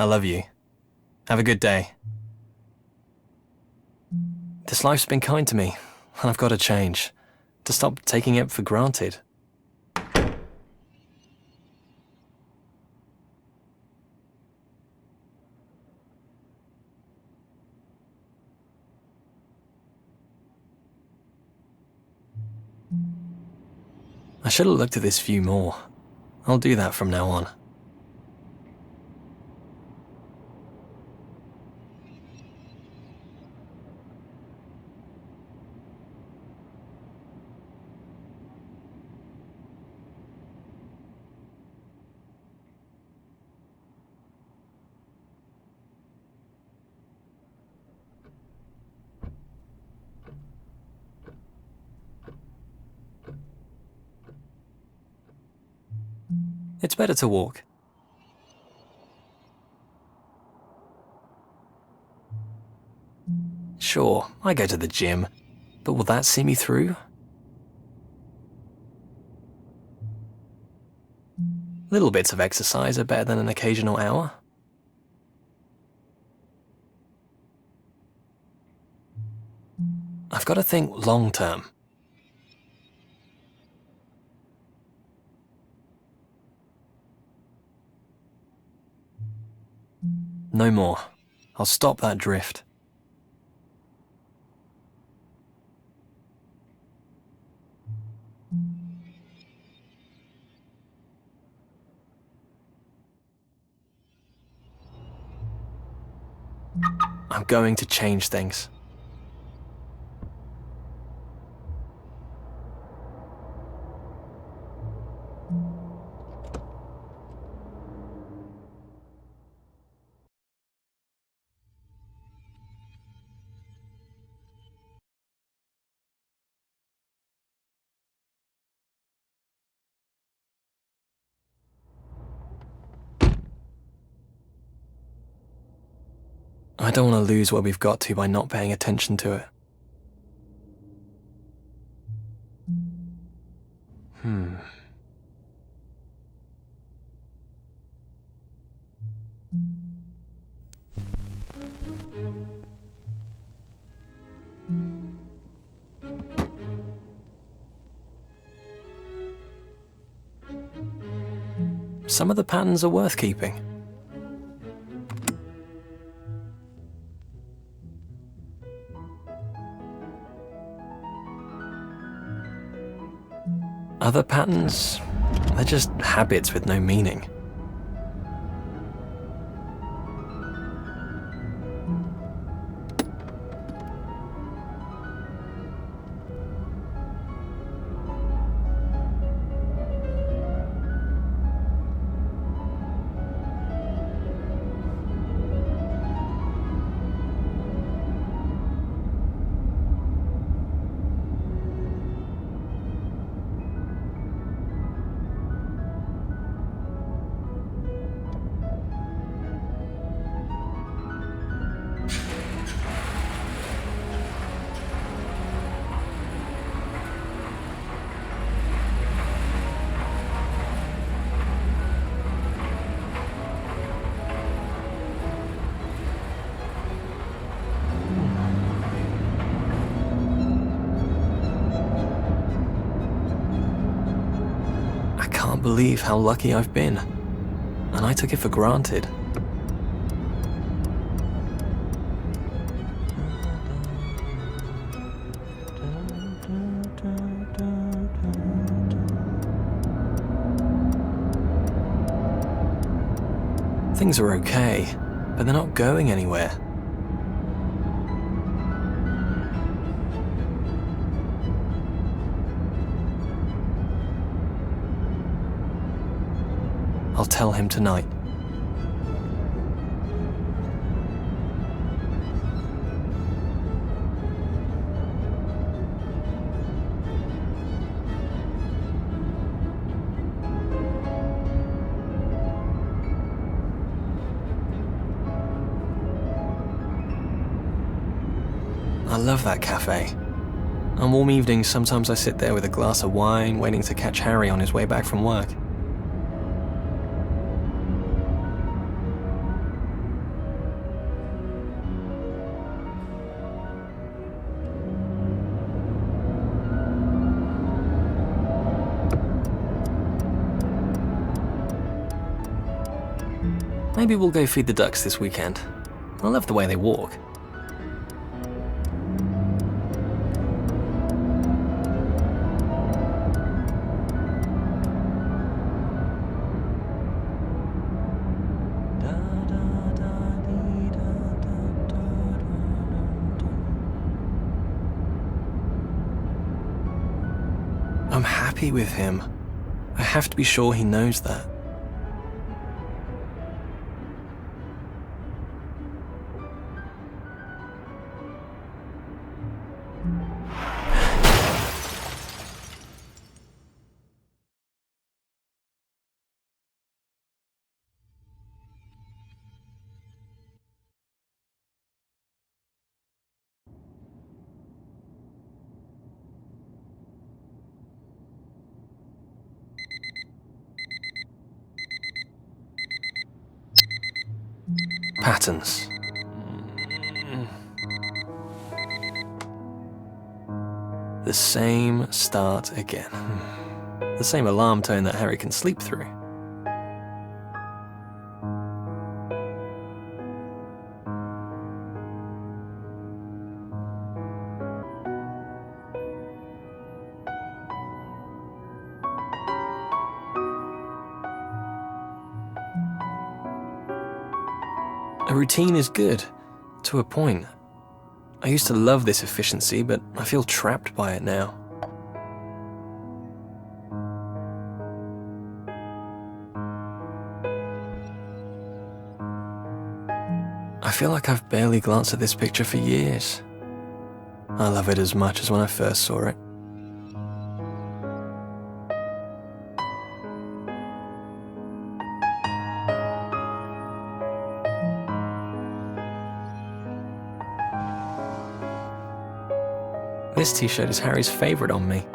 I love you. Have a good day. This life's been kind to me, and I've got to change. To stop taking it for granted. I should have looked at this view more. I'll do that from now on. It's better to walk. Sure, I go to the gym, but will that see me through? Little bits of exercise are better than an occasional hour. I've got to think long term. No more. I'll stop that drift. I'm going to change things. I don't want to lose where we've got to by not paying attention to it. Some of the patterns are worth keeping. Other patterns, they're just habits with no meaning. I can't believe how lucky I've been, and I took it for granted. Things are okay, but they're not going anywhere. I'll tell him tonight. I love that cafe. On warm evenings, sometimes I sit there with a glass of wine, waiting to catch Harry on his way back from work. Maybe we'll go feed the ducks this weekend. I love the way they walk. I'm happy with him. I have to be sure he knows that. Patterns. The same start again. The same alarm tone that Harry can sleep through. A routine is good, to a point. I used to love this efficiency, but I feel trapped by it now. I feel like I've barely glanced at this picture for years. I love it as much as when I first saw it. This t-shirt is Harry's favorite on me.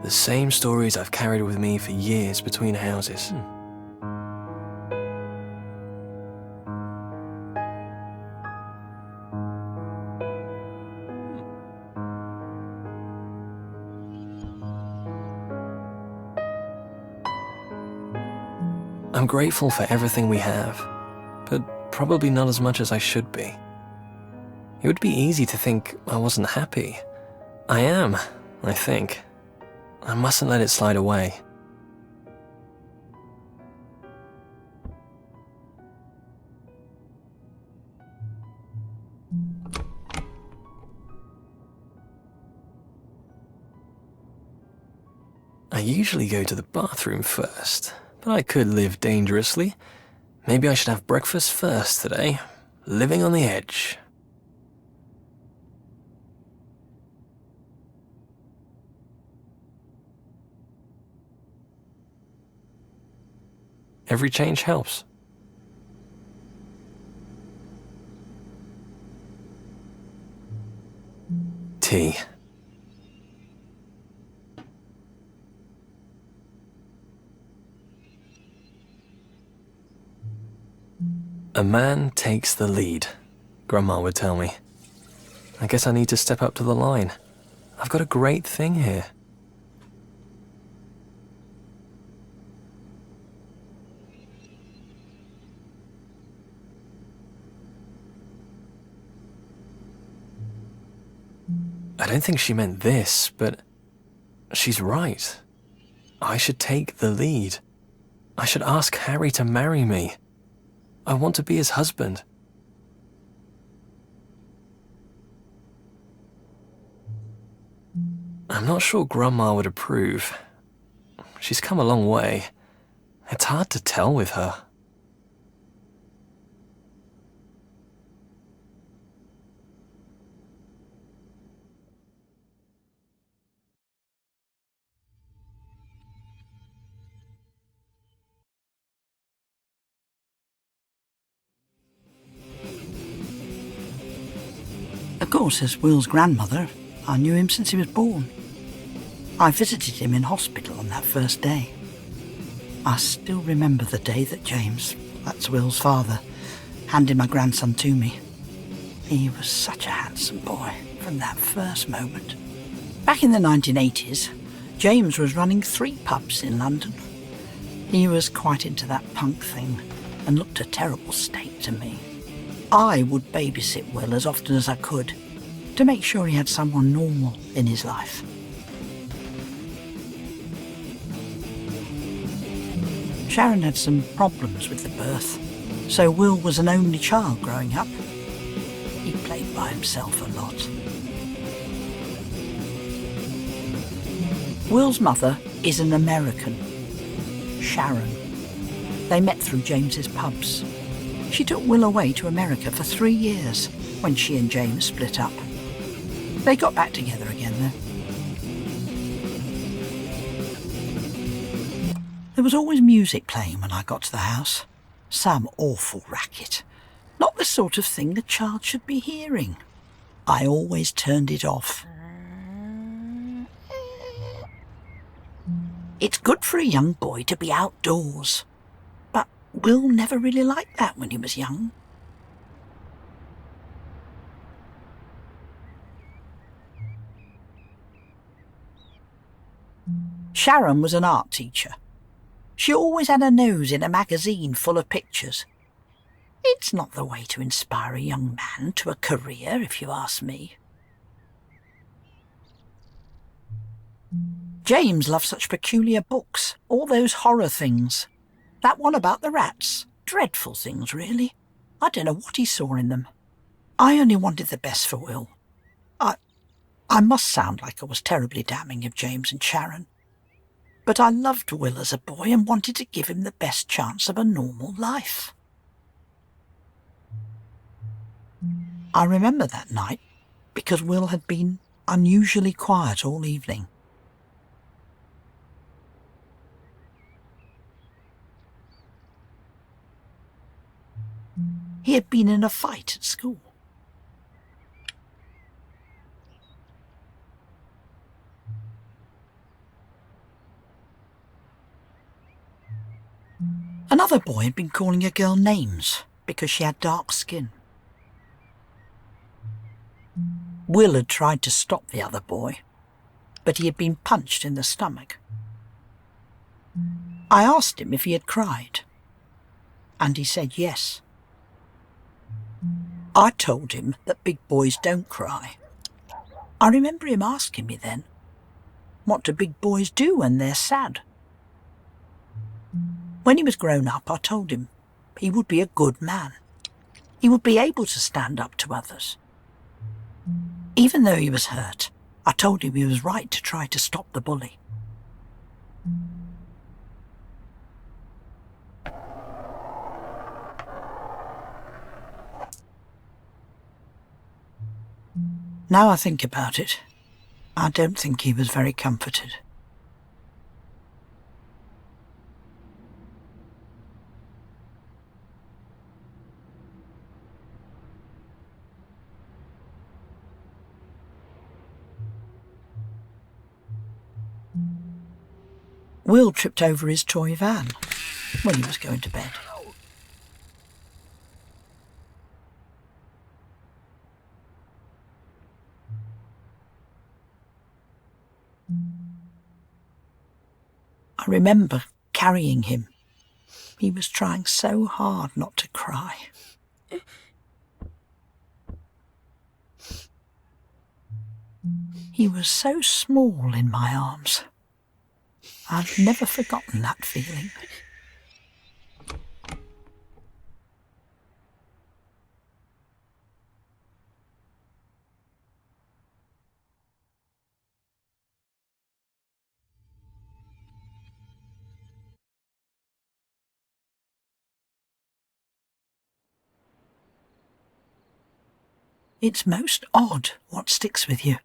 The same stories I've carried with me for years between houses. I'm grateful for everything we have, but probably not as much as I should be. It would be easy to think I wasn't happy. I am, I think. I mustn't let it slide away. I usually go to the bathroom first, but I could live dangerously. Maybe I should have breakfast first today. Living on the edge. Every change helps. Tea. A man takes the lead, Grandma would tell me. I guess I need to step up to the line. I've got a great thing here. I don't think she meant this, but she's right. I should take the lead. I should ask Harry to marry me. I want to be his husband. I'm not sure Grandma would approve. She's come a long way. It's hard to tell with her. Of course, as Will's grandmother, I knew him since he was born. I visited him in hospital on that first day. I still remember the day that James, that's Will's father, handed my grandson to me. He was such a handsome boy from that first moment. Back in the 1980s, James was running 3 pubs in London. He was quite into that punk thing and looked a terrible state to me. I would babysit Will as often as I could to make sure he had someone normal in his life. Sharon had some problems with the birth, so Will was an only child growing up. He played by himself a lot. Will's mother is an American, Sharon. They met through James's pubs. She took Will away to America for 3 years when she and James split up. They got back together again though. There was always music playing when I got to the house. Some awful racket. Not the sort of thing a child should be hearing. I always turned it off. It's good for a young boy to be outdoors. But Will never really liked that when he was young. Sharon was an art teacher. She always had her nose in a magazine full of pictures. It's not the way to inspire a young man to a career, if you ask me. James loved such peculiar books, all those horror things. That one about the rats. Dreadful things, really. I don't know what he saw in them. I only wanted the best for Will. I must sound like I was terribly damning of James and Sharon. But I loved Will as a boy and wanted to give him the best chance of a normal life. I remember that night because Will had been unusually quiet all evening. He had been in a fight at school. Another boy had been calling a girl names because she had dark skin. Will had tried to stop the other boy, but he had been punched in the stomach. I asked him if he had cried, and he said yes. I told him that big boys don't cry. I remember him asking me then, what do big boys do when they're sad? When he was grown up, I told him he would be a good man. He would be able to stand up to others. Even though he was hurt, I told him he was right to try to stop the bully. Now I think about it, I don't think he was very comforted. Will tripped over his toy van when he was going to bed. I remember carrying him. He was trying so hard not to cry. He was so small in my arms. I've never forgotten that feeling. It's most odd what sticks with you.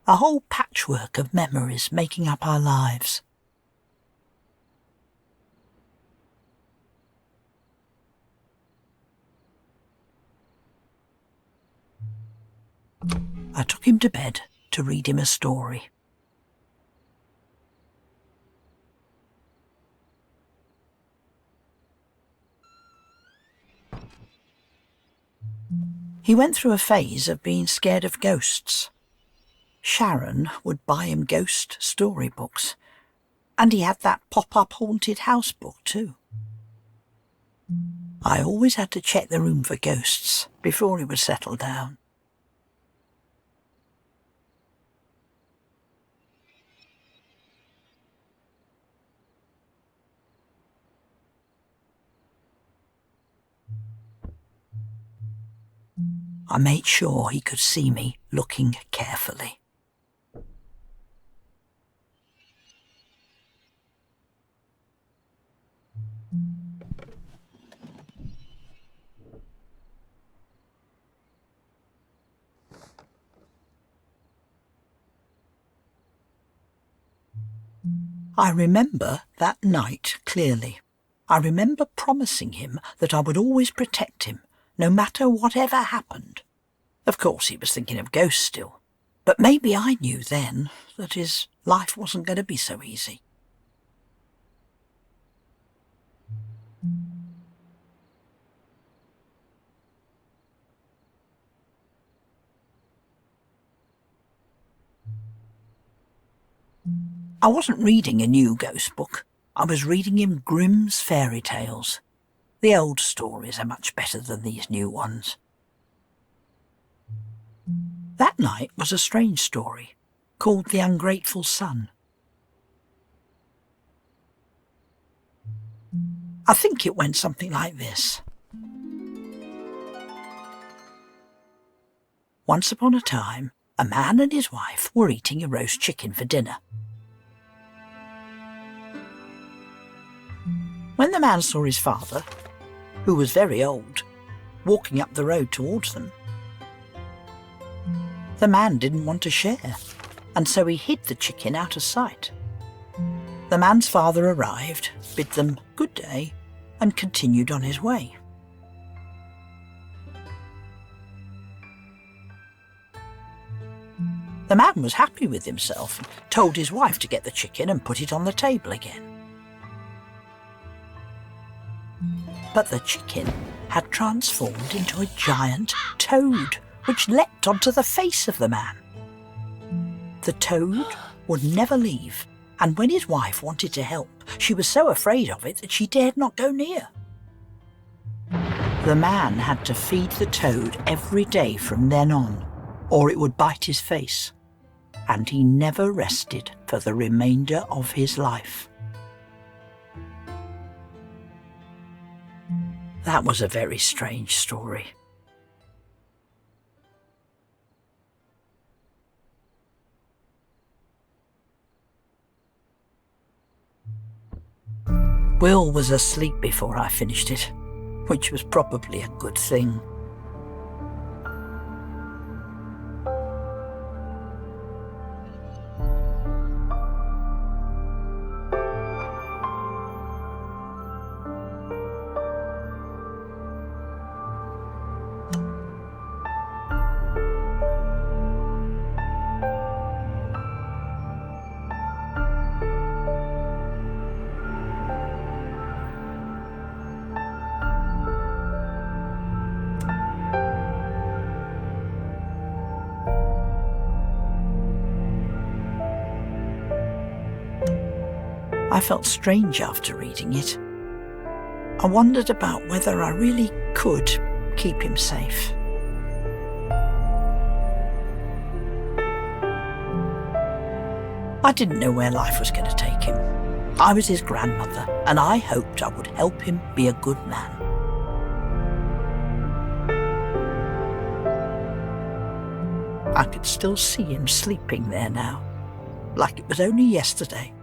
A whole patchwork of memories making up our lives. I took him to bed to to read him a story. He went through a phase of being scared of ghosts. Sharon would buy him ghost storybooks, and he had that pop-up haunted house book too. I always had to check the room for ghosts before he would settle down. I made sure he could see me looking carefully. I remember that night clearly. I remember promising him that I would always protect him, no matter whatever happened. Of course, he was thinking of ghosts still, but maybe I knew then that his life wasn't going to be so easy. I wasn't reading a new ghost book. I was reading him Grimm's fairy tales. The old stories are much better than these new ones. That night was a strange story, called The Ungrateful Son. I think it went something like this. Once upon a time, a man and his wife were eating a roast chicken for dinner. When the man saw his father, who was very old, walking up the road towards them, the man didn't want to share, and so he hid the chicken out of sight. The man's father arrived, bid them good day, and continued on his way. The man was happy with himself and told his wife to get the chicken and put it on the table again. But the chicken had transformed into a giant toad, which leapt onto the face of the man. The toad would never leave, and when his wife wanted to help, she was so afraid of it that she dared not go near. The man had to feed the toad every day from then on, or it would bite his face, and he never rested for the remainder of his life. That was a very strange story. Will was asleep before I finished it, which was probably a good thing. I felt strange after reading it. I wondered about whether I really could keep him safe. I didn't know where life was going to take him. I was his grandmother, and I hoped I would help him be a good man. I could still see him sleeping there now, like it was only yesterday.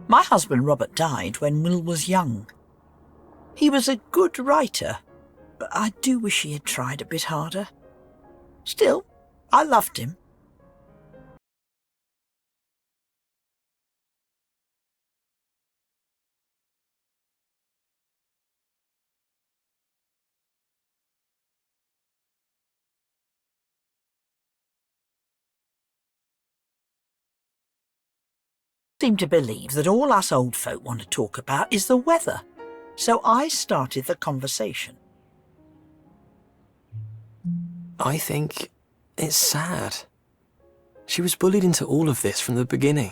My husband Robert died when Will was young. He was a good writer, but I do wish he had tried a bit harder. Still, I loved him. Seem to believe that all us old folk want to talk about is the weather, so I started the conversation. I think it's sad. She was bullied into all of this from the beginning.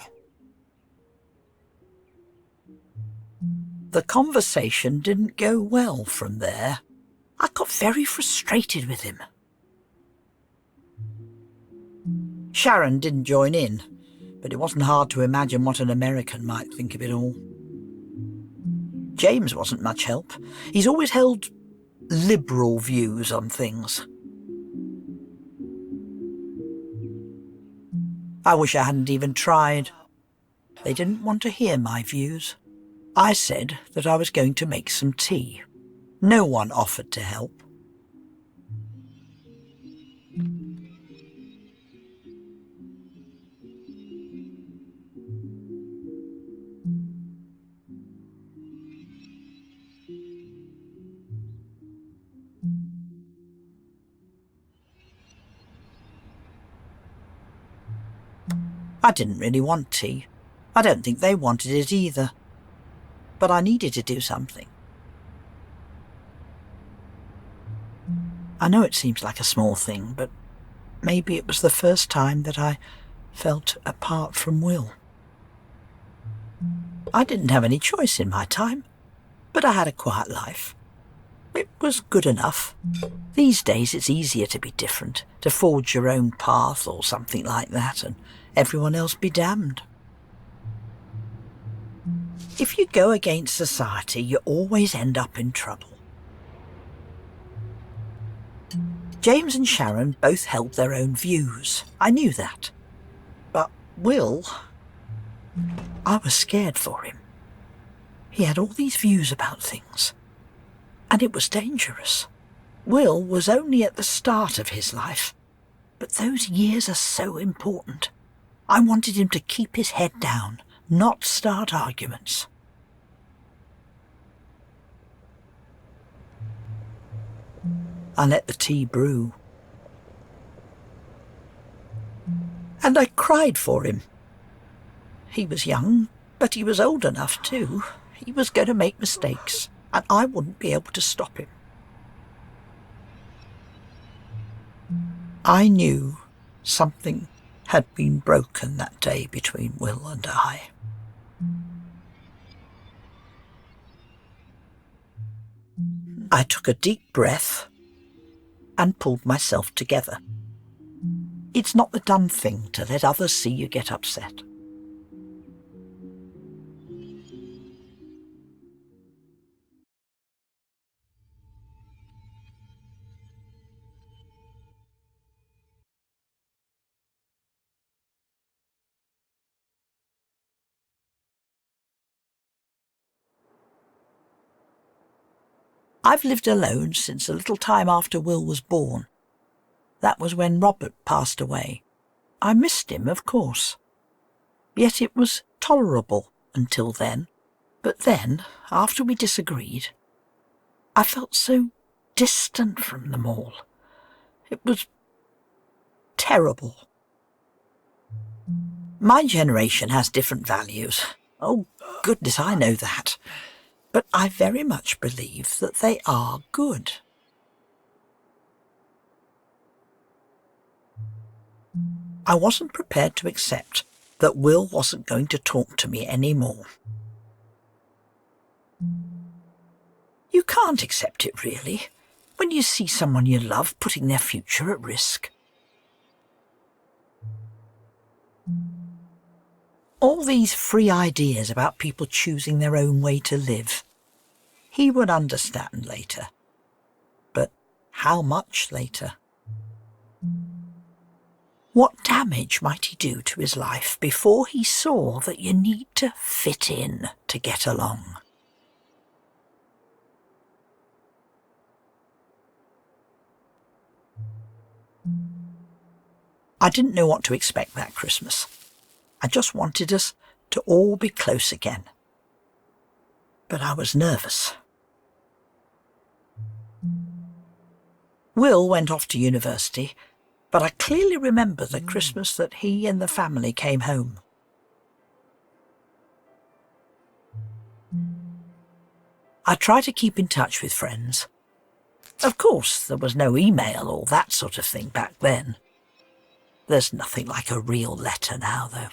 The conversation didn't go well from there. I got very frustrated with him. Sharon didn't join in, but it wasn't hard to imagine what an American might think of it all. James wasn't much help. He's always held liberal views on things. I wish I hadn't even tried. They didn't want to hear my views. I said that I was going to make some tea. No one offered to help. I didn't really want tea. I don't think they wanted it either. But I needed to do something. I know it seems like a small thing, but maybe it was the first time that I felt apart from Will. I didn't have any choice in my time, but I had a quiet life. It was good enough. These days it's easier to be different, to forge your own path or something like that, and everyone else be damned. If you go against society, you always end up in trouble. James and Sharon both held their own views. I knew that. But Will, I was scared for him. He had all these views about things, and it was dangerous. Will was only at the start of his life, but those years are so important. I wanted him to keep his head down, not start arguments. I let the tea brew. And I cried for him. He was young, but he was old enough too. He was going to make mistakes, and I wouldn't be able to stop him. I knew something had been broken that day between Will and I. I took a deep breath and pulled myself together. It's not the done thing to let others see you get upset. I've lived alone since a little time after Will was born. That was when Robert passed away. I missed him, of course. Yet it was tolerable until then. But then, after we disagreed, I felt so distant from them all. It was terrible. My generation has different values. Oh, goodness, I know that. But I very much believe that they are good. I wasn't prepared to accept that Will wasn't going to talk to me anymore. You can't accept it, really, when you see someone you love putting their future at risk. All these free ideas about people choosing their own way to live. He would understand later. But how much later? What damage might he do to his life before he saw that you need to fit in to get along? I didn't know what to expect that Christmas. I just wanted us to all be close again. But I was nervous. Will went off to university, but I clearly remember the Christmas that he and the family came home. I tried to keep in touch with friends. Of course, there was no email or that sort of thing back then. There's nothing like a real letter now, though.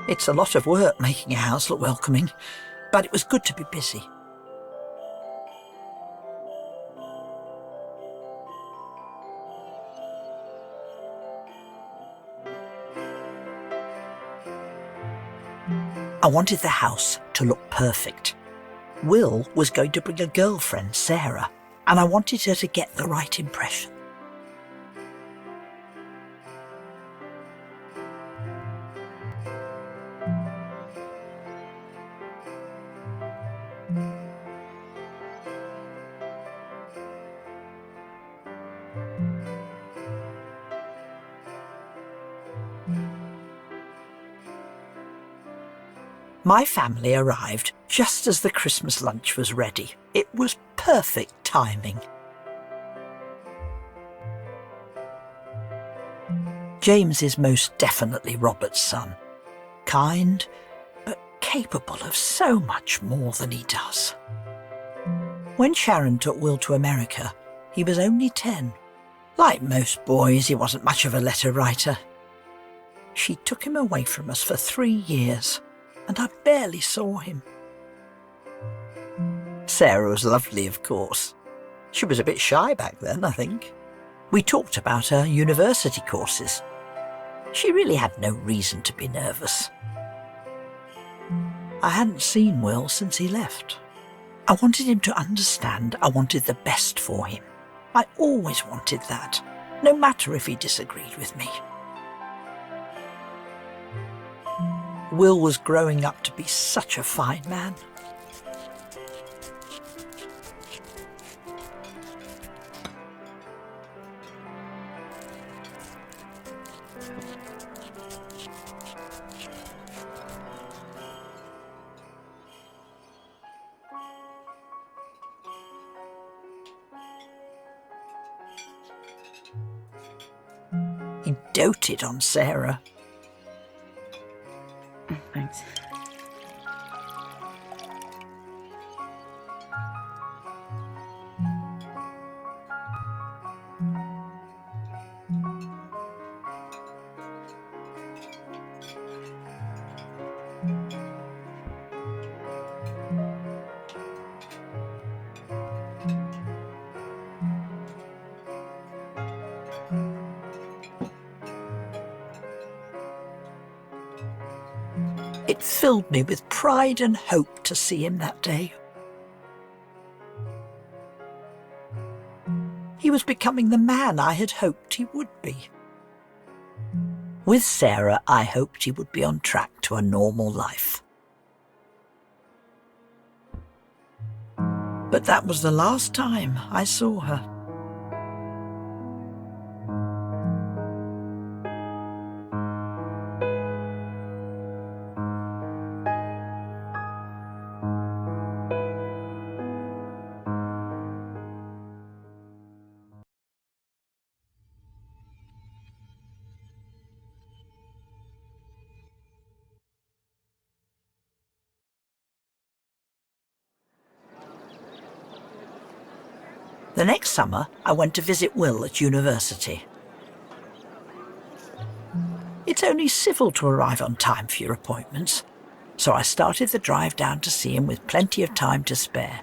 It's a lot of work making a house look welcoming, but it was good to be busy. I wanted the house to look perfect. Will was going to bring a girlfriend, Sarah, and I wanted her to get the right impression. My family arrived just as the Christmas lunch was ready. It was perfect timing. James is most definitely Robert's son. Kind, but capable of so much more than he does. When Sharon took Will to America, he was only 10. Like most boys, he wasn't much of a letter writer. She took him away from us for 3 years, and I barely saw him. Sarah was lovely, of course. She was a bit shy back then, I think. We talked about her university courses. She really had no reason to be nervous. I hadn't seen Will since he left. I wanted him to understand I wanted the best for him. I always wanted that, no matter if he disagreed with me. Will was growing up to be such a fine man. He doted on Sarah. Thanks. It filled me with pride and hope to see him that day. He was becoming the man I had hoped he would be. With Sarah, I hoped he would be on track to a normal life. But that was the last time I saw her. The next summer, I went to visit Will at university. It's only civil to arrive on time for your appointments, so I started the drive down to see him with plenty of time to spare.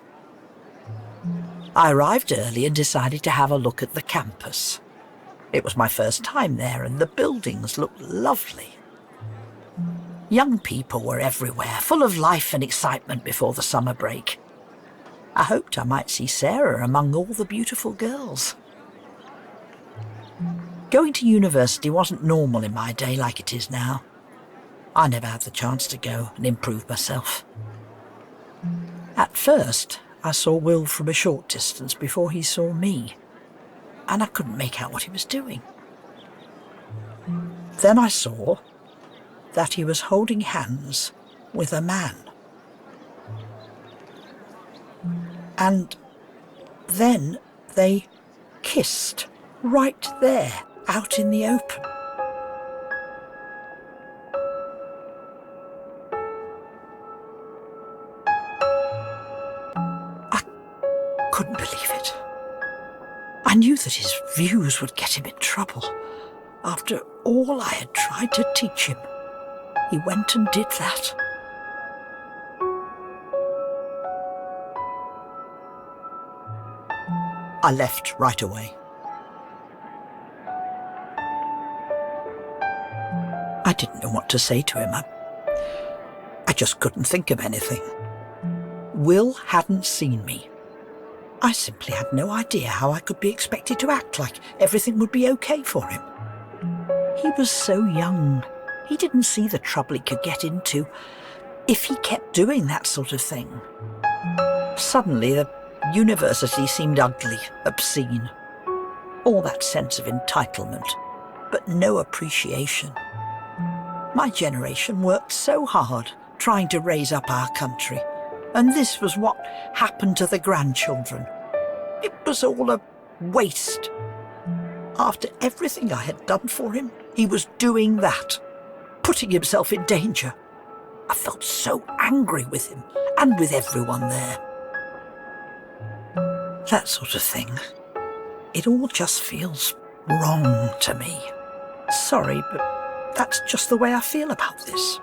I arrived early and decided to have a look at the campus. It was my first time there and the buildings looked lovely. Young people were everywhere, full of life and excitement before the summer break. I hoped I might see Sarah among all the beautiful girls. Going to university wasn't normal in my day like it is now. I never had the chance to go and improve myself. At first, I saw Will from a short distance before he saw me, and I couldn't make out what he was doing. Then I saw that he was holding hands with a man. And then they kissed right there, out in the open. I couldn't believe it. I knew that his views would get him in trouble. After all I had tried to teach him, he went and did that. I left right away. I didn't know what to say to him. I just couldn't think of anything. Will hadn't seen me. I simply had no idea how I could be expected to act like everything would be okay for him. He was so young. He didn't see the trouble he could get into if he kept doing that sort of thing. Suddenly, the university seemed ugly, obscene. All that sense of entitlement, but no appreciation. My generation worked so hard trying to raise up our country, and this was what happened to the grandchildren. It was all a waste. After everything I had done for him, he was doing that, putting himself in danger. I felt so angry with him and with everyone there. That sort of thing. It all just feels wrong to me. Sorry, but that's just the way I feel about this.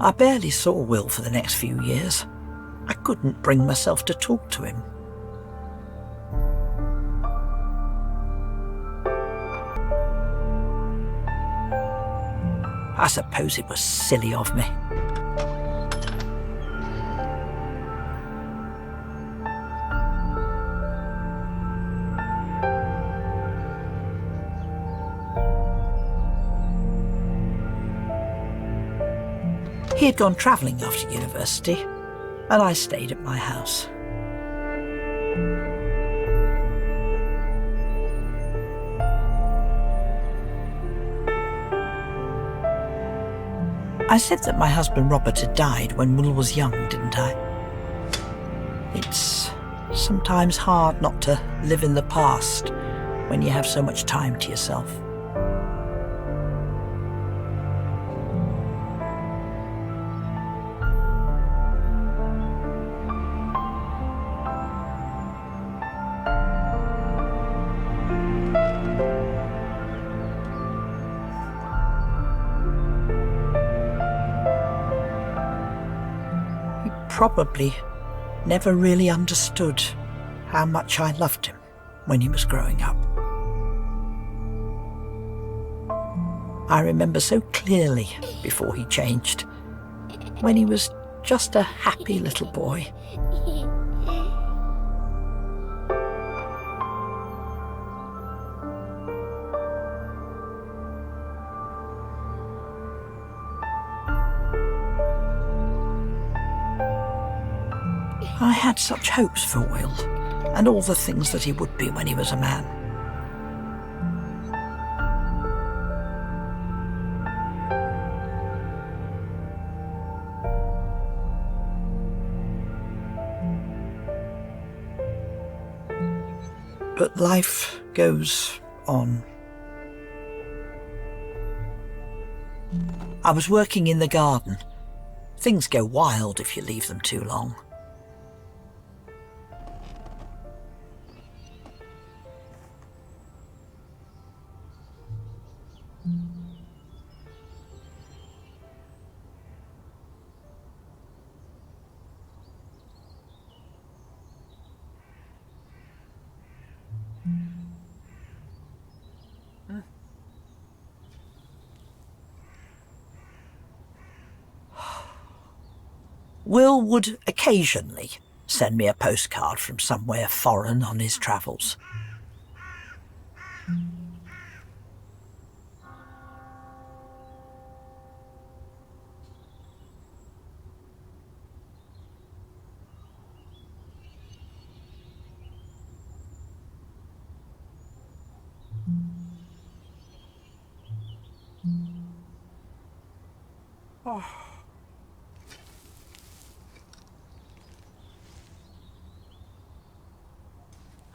I barely saw Will for the next few years. I couldn't bring myself to talk to him. I suppose it was silly of me. He had gone travelling after university, and I stayed at my house. I said that my husband Robert had died when Will was young, didn't I? It's sometimes hard not to live in the past when you have so much time to yourself. Probably never really understood how much I loved him when he was growing up. I remember so clearly before he changed, when he was just a happy little boy. I had such hopes for Will, and all the things that he would be when he was a man. But life goes on. I was working in the garden. Things go wild if you leave them too long. Will would occasionally send me a postcard from somewhere foreign on his travels.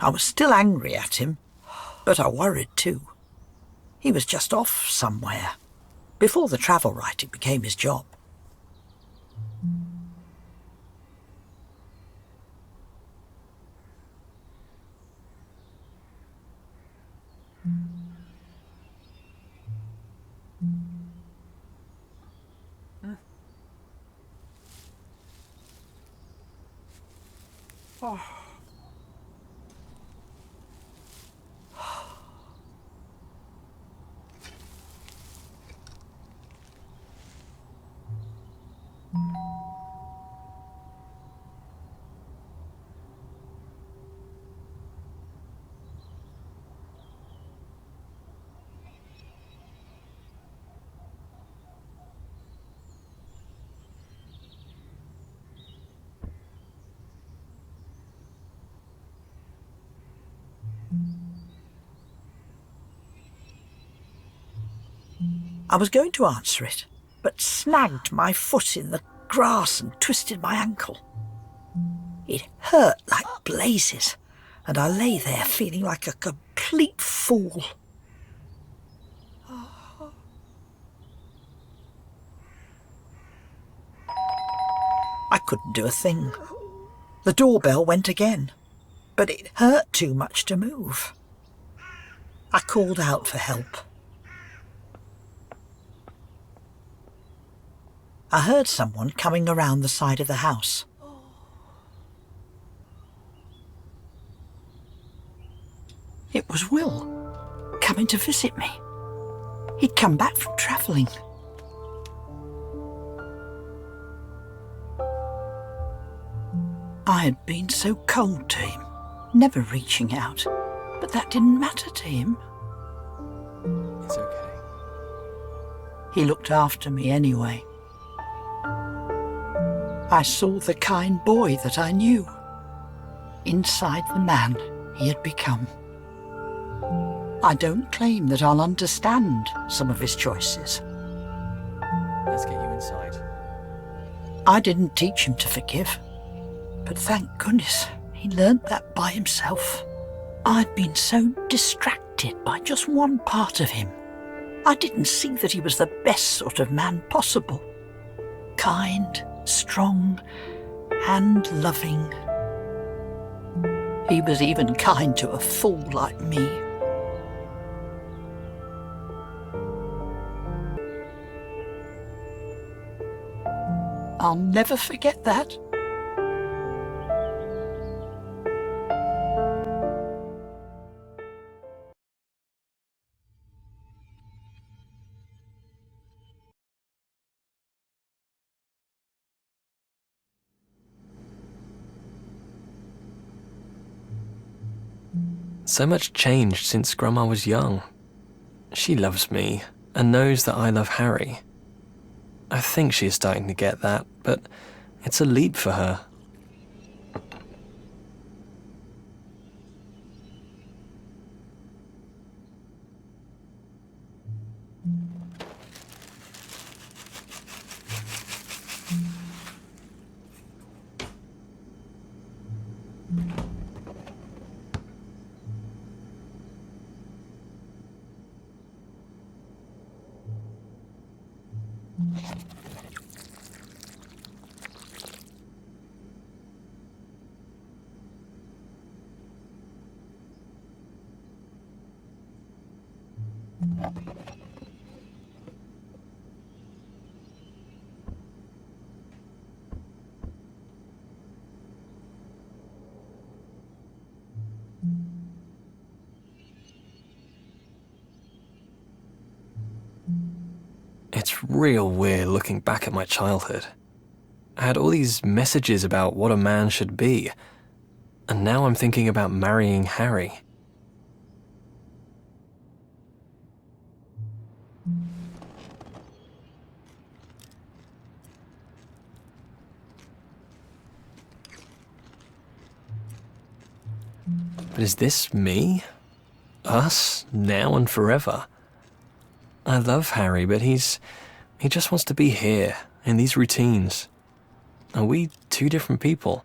I was still angry at him, but I worried too. He was just off somewhere, before the travel writing became his job. I was going to answer it, but snagged my foot in the grass and twisted my ankle. It hurt like blazes, and I lay there feeling like a complete fool. I couldn't do a thing. The doorbell went again, but it hurt too much to move. I called out for help. I heard someone coming around the side of the house. It was Will, coming to visit me. He'd come back from travelling. I had been so cold to him, never reaching out, but that didn't matter to him. It's okay. He looked after me anyway. I saw the kind boy that I knew, inside the man he had become. I don't claim that I'll understand some of his choices. Let's get you inside. I didn't teach him to forgive, but thank goodness he learnt that by himself. I'd been so distracted by just one part of him. I didn't see that he was the best sort of man possible. Kind, strong, and loving. He was even kind to a fool like me. I'll never forget that. So much changed since Grandma was young. She loves me and knows that I love Harry. I think she is starting to get that, but it's a leap for her. It's real weird looking back at my childhood. I had all these messages about what a man should be, and now I'm thinking about marrying Harry. But is this me? Us, now and forever? I love Harry, but he just wants to be here, in these routines. Are we two different people?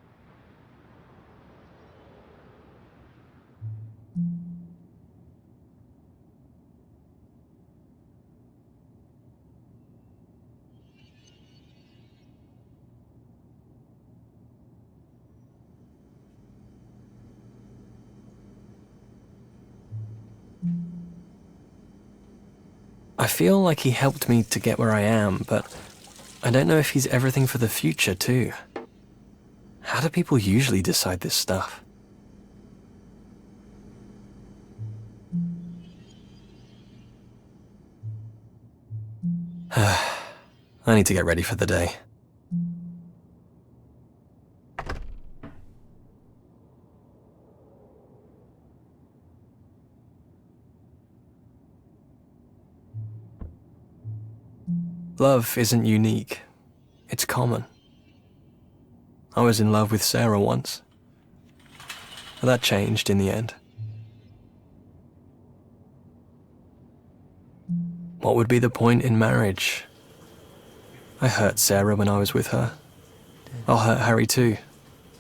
I feel like he helped me to get where I am, but I don't know if he's everything for the future, too. How do people usually decide this stuff? I need to get ready for the day. Love isn't unique. It's common. I was in love with Sarah once. But that changed in the end. What would be the point in marriage? I hurt Sarah when I was with her. I'll hurt Harry too,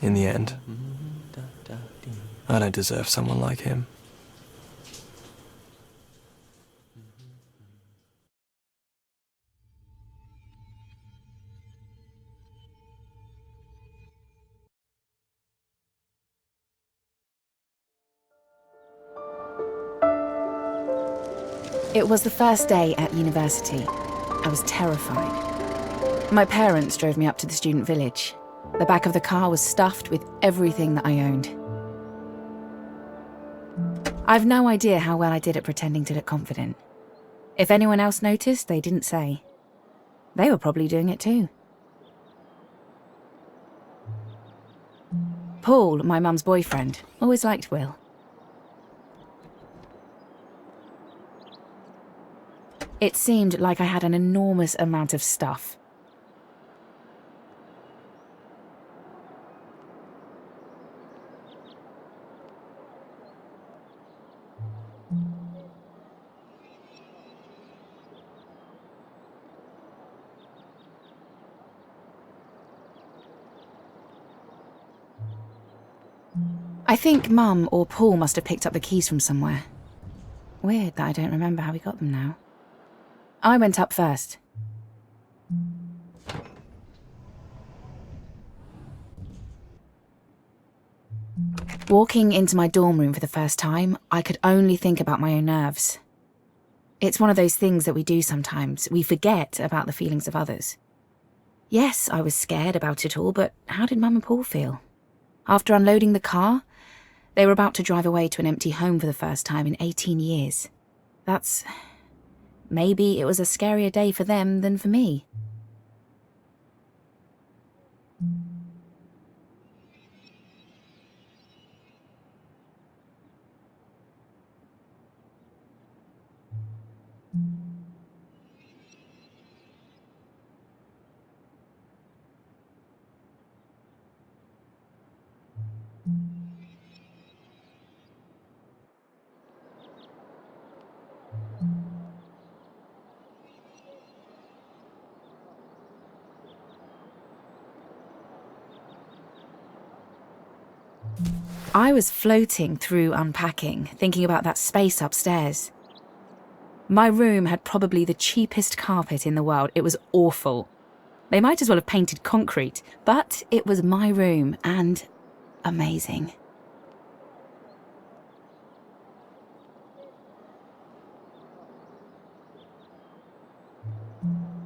in the end. I don't deserve someone like him. It was the first day at university. I was terrified. My parents drove me up to the student village. The back of the car was stuffed with everything that I owned. I've no idea how well I did at pretending to look confident. If anyone else noticed, they didn't say. They were probably doing it too. Paul, my mum's boyfriend, always liked Will. It seemed like I had an enormous amount of stuff. I think Mum or Paul must have picked up the keys from somewhere. Weird that I don't remember how we got them now. I went up first. Walking into my dorm room for the first time, I could only think about my own nerves. It's one of those things that we do sometimes. We forget about the feelings of others. Yes, I was scared about it all, but how did Mum and Paul feel? After unloading the car, they were about to drive away to an empty home for the first time in 18 years. Maybe it was a scarier day for them than for me. I was floating through unpacking, thinking about that space upstairs. My room had probably the cheapest carpet in the world. It was awful. They might as well have painted concrete, but it was my room and amazing.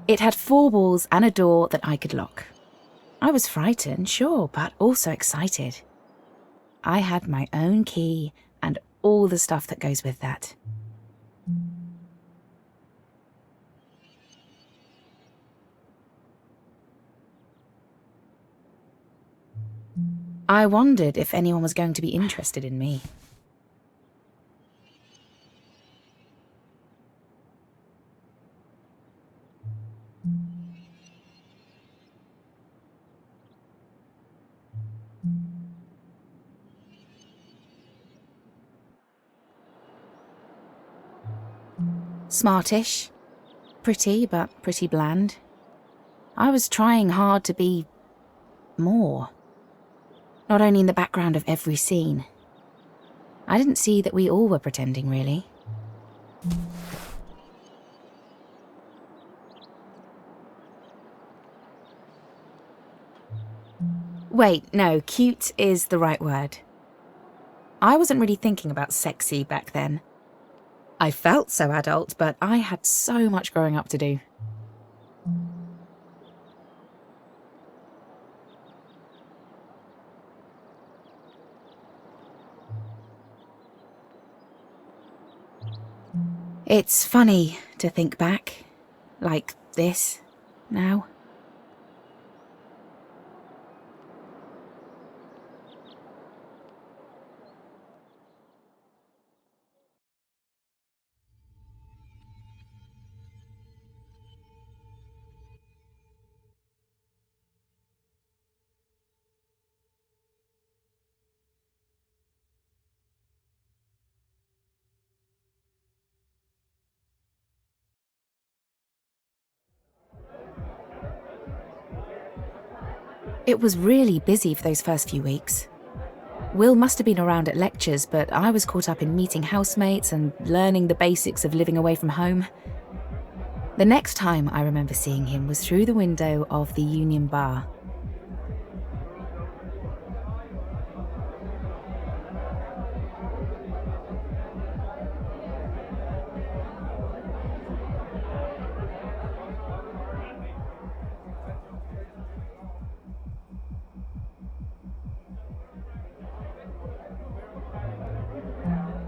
It had 4 walls and a door that I could lock. I was frightened, sure, but also excited. I had my own key and all the stuff that goes with that. I wondered if anyone was going to be interested in me. Smartish. Pretty, but pretty bland. I was trying hard to be more. Not only in the background of every scene. I didn't see that we all were pretending, really. Wait, no, cute is the right word. I wasn't really thinking about sexy back then. I felt so adult, but I had so much growing up to do. It's funny to think back, like this, now. It was really busy for those first few weeks. Will must have been around at lectures, but I was caught up in meeting housemates and learning the basics of living away from home. The next time I remember seeing him was through the window of the Union Bar.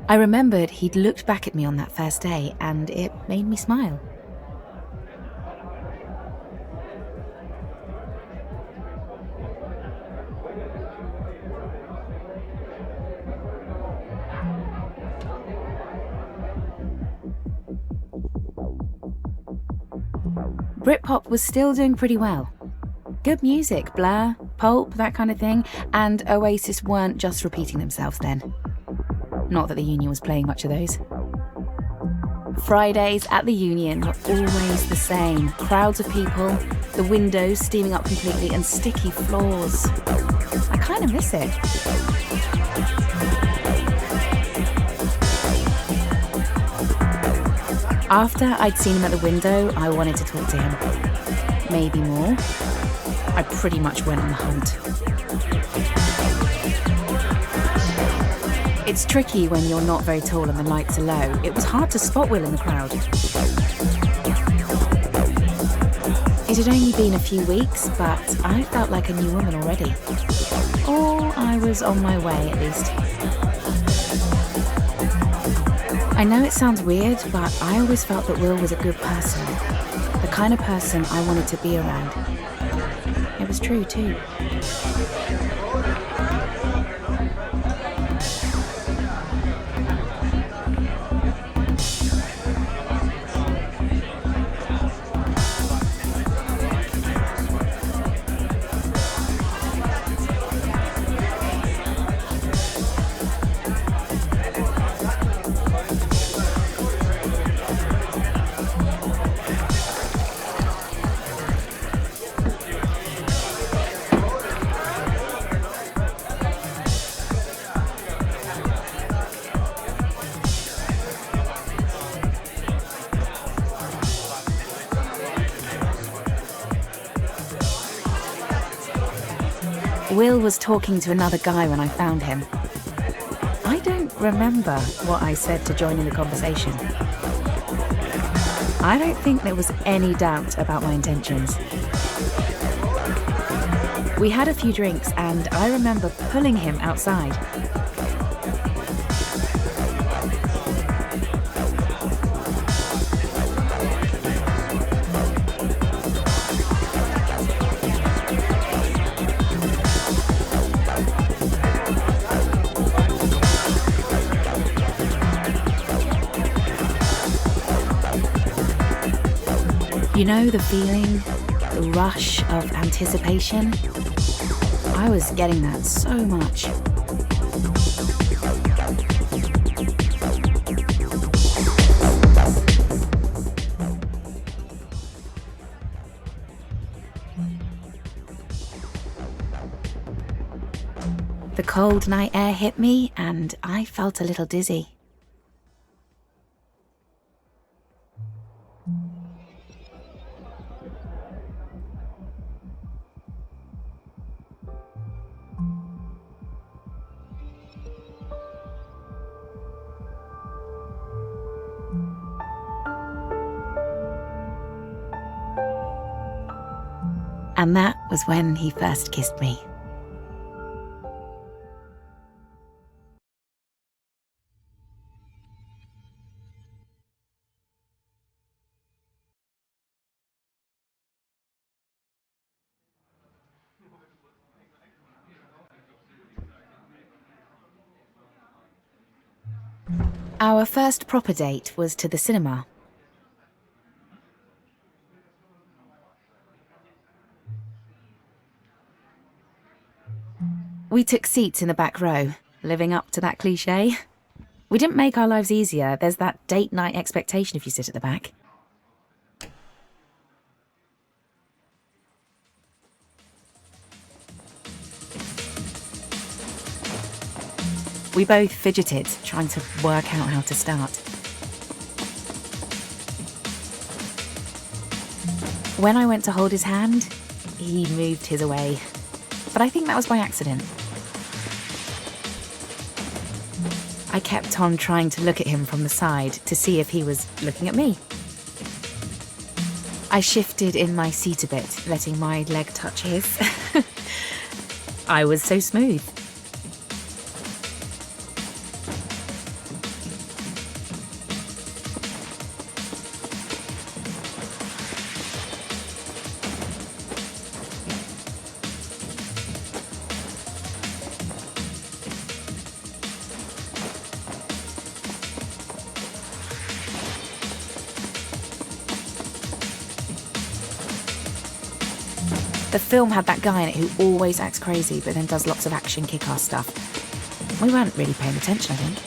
I remembered he'd looked back at me on that first day, and it made me smile. Britpop was still doing pretty well. Good music, Blur, Pulp, that kind of thing, and Oasis weren't just repeating themselves then. Not that the Union was playing much of those. Fridays at the Union were always the same. Crowds of people, the windows steaming up completely, and sticky floors. I kind of miss it. After I'd seen him at the window, I wanted to talk to him. Maybe more. I pretty much went on the hunt. It's tricky when you're not very tall and the lights are low. It was hard to spot Will in the crowd. It had only been a few weeks, but I felt like a new woman already. Or I was on my way, at least. I know it sounds weird, but I always felt that Will was a good person. The kind of person I wanted to be around. It was true, too. Will was talking to another guy when I found him. I don't remember what I said to join in the conversation. I don't think there was any doubt about my intentions. We had a few drinks and I remember pulling him outside. You know the feeling, the rush of anticipation? I was getting that so much. The cold night air hit me and I felt a little dizzy. And that was when he first kissed me. Our first proper date was to the cinema. We took seats in the back row, living up to that cliché. We didn't make our lives easier. There's that date night expectation if you sit at the back. We both fidgeted, trying to work out how to start. When I went to hold his hand, he moved his away. But I think that was by accident. I kept on trying to look at him from the side to see if he was looking at me. I shifted in my seat a bit, letting my leg touch his. I was so smooth. The film had that guy in it who always acts crazy but then does lots of action kick-ass stuff. We weren't really paying attention, I think.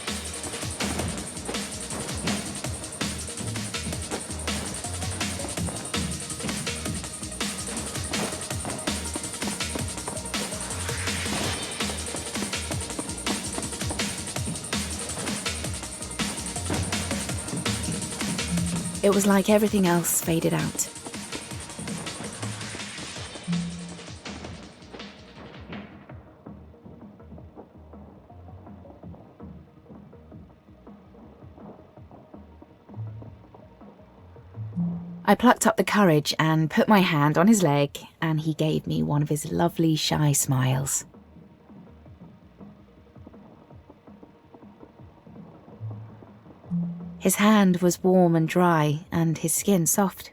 It was like everything else faded out. I plucked up the courage and put my hand on his leg, and he gave me one of his lovely, shy smiles. His hand was warm and dry, and his skin soft.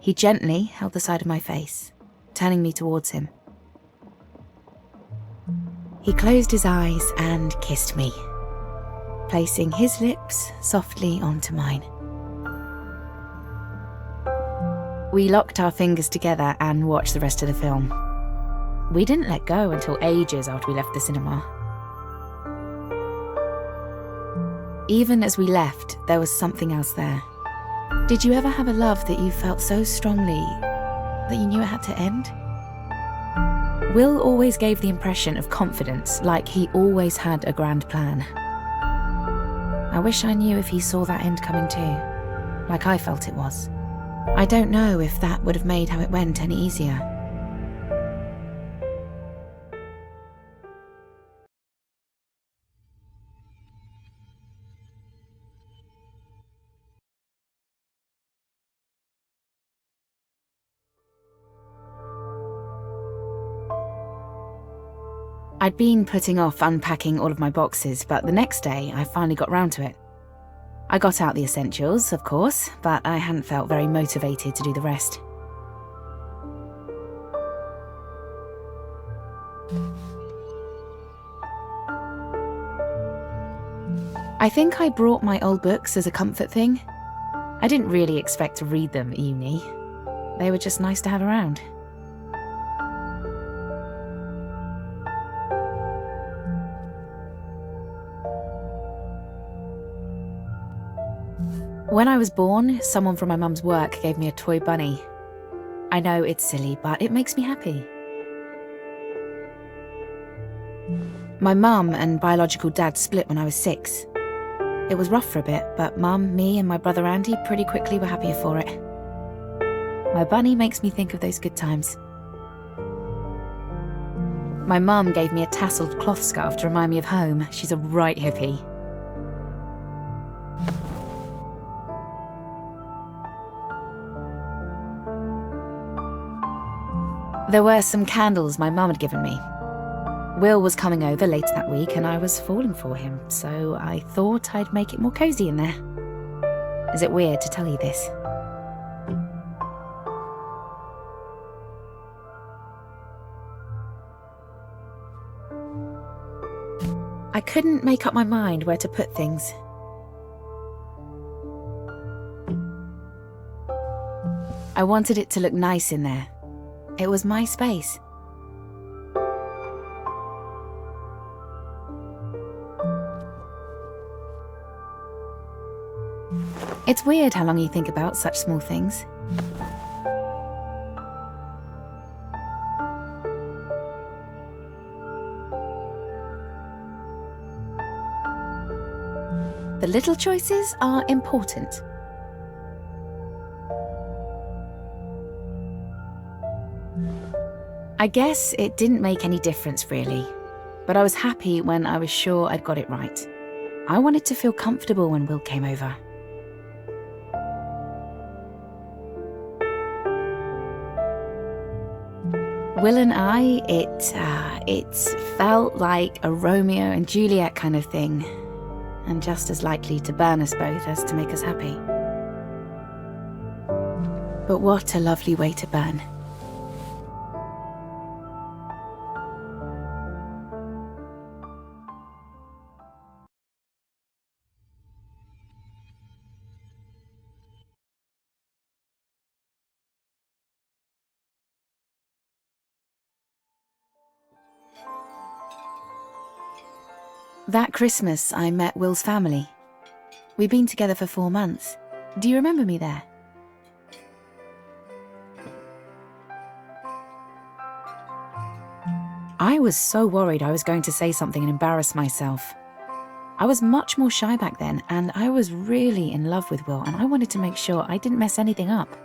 He gently held the side of my face, turning me towards him. He closed his eyes and kissed me, placing his lips softly onto mine. We locked our fingers together and watched the rest of the film. We didn't let go until ages after we left the cinema. Even as we left, there was something else there. Did you ever have a love that you felt so strongly that you knew it had to end? Will always gave the impression of confidence, like he always had a grand plan. I wish I knew if he saw that end coming too, like I felt it was. I don't know if that would have made how it went any easier. I'd been putting off unpacking all of my boxes, but the next day I finally got round to it. I got out the essentials, of course, but I hadn't felt very motivated to do the rest. I think I brought my old books as a comfort thing. I didn't really expect to read them at uni. They were just nice to have around. When I was born, someone from my mum's work gave me a toy bunny. I know it's silly, but it makes me happy. My mum and biological dad split when I was 6. It was rough for a bit, but Mum, me and my brother Andy pretty quickly were happier for it. My bunny makes me think of those good times. My mum gave me a tasselled cloth scarf to remind me of home. She's a right hippie. There were some candles my mum had given me. Will was coming over later that week and I was falling for him, so I thought I'd make it more cosy in there. Is it weird to tell you this? I couldn't make up my mind where to put things. I wanted it to look nice in there. It was my space. It's weird how long you think about such small things. The little choices are important. I guess it didn't make any difference really, but I was happy when I was sure I'd got it right. I wanted to feel comfortable when Will came over. Will and I, it felt like a Romeo and Juliet kind of thing, and just as likely to burn us both as to make us happy. But what a lovely way to burn. That Christmas, I met Will's family. We'd been together for 4 months. Do you remember me there? I was so worried I was going to say something and embarrass myself. I was much more shy back then, and I was really in love with Will, and I wanted to make sure I didn't mess anything up.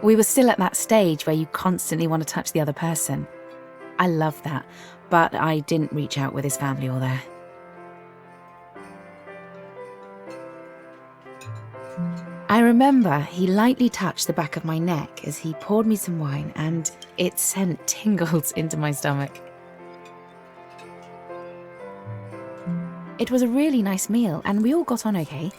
We were still at that stage where you constantly want to touch the other person. I loved that, but I didn't reach out with his family or there. I remember he lightly touched the back of my neck as he poured me some wine, and it sent tingles into my stomach. It was a really nice meal, and we all got on okay.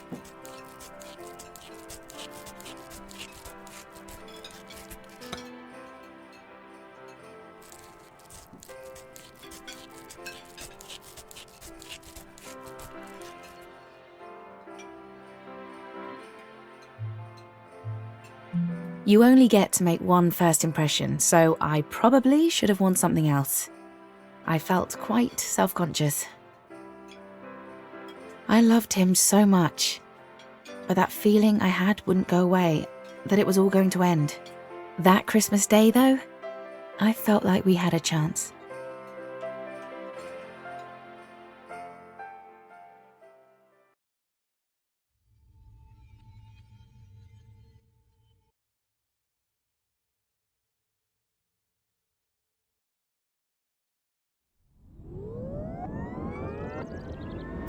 You only get to make one first impression, so I probably should have worn something else. I felt quite self-conscious. I loved him so much, but that feeling I had wouldn't go away, that it was all going to end. That Christmas Day, though, I felt like we had a chance.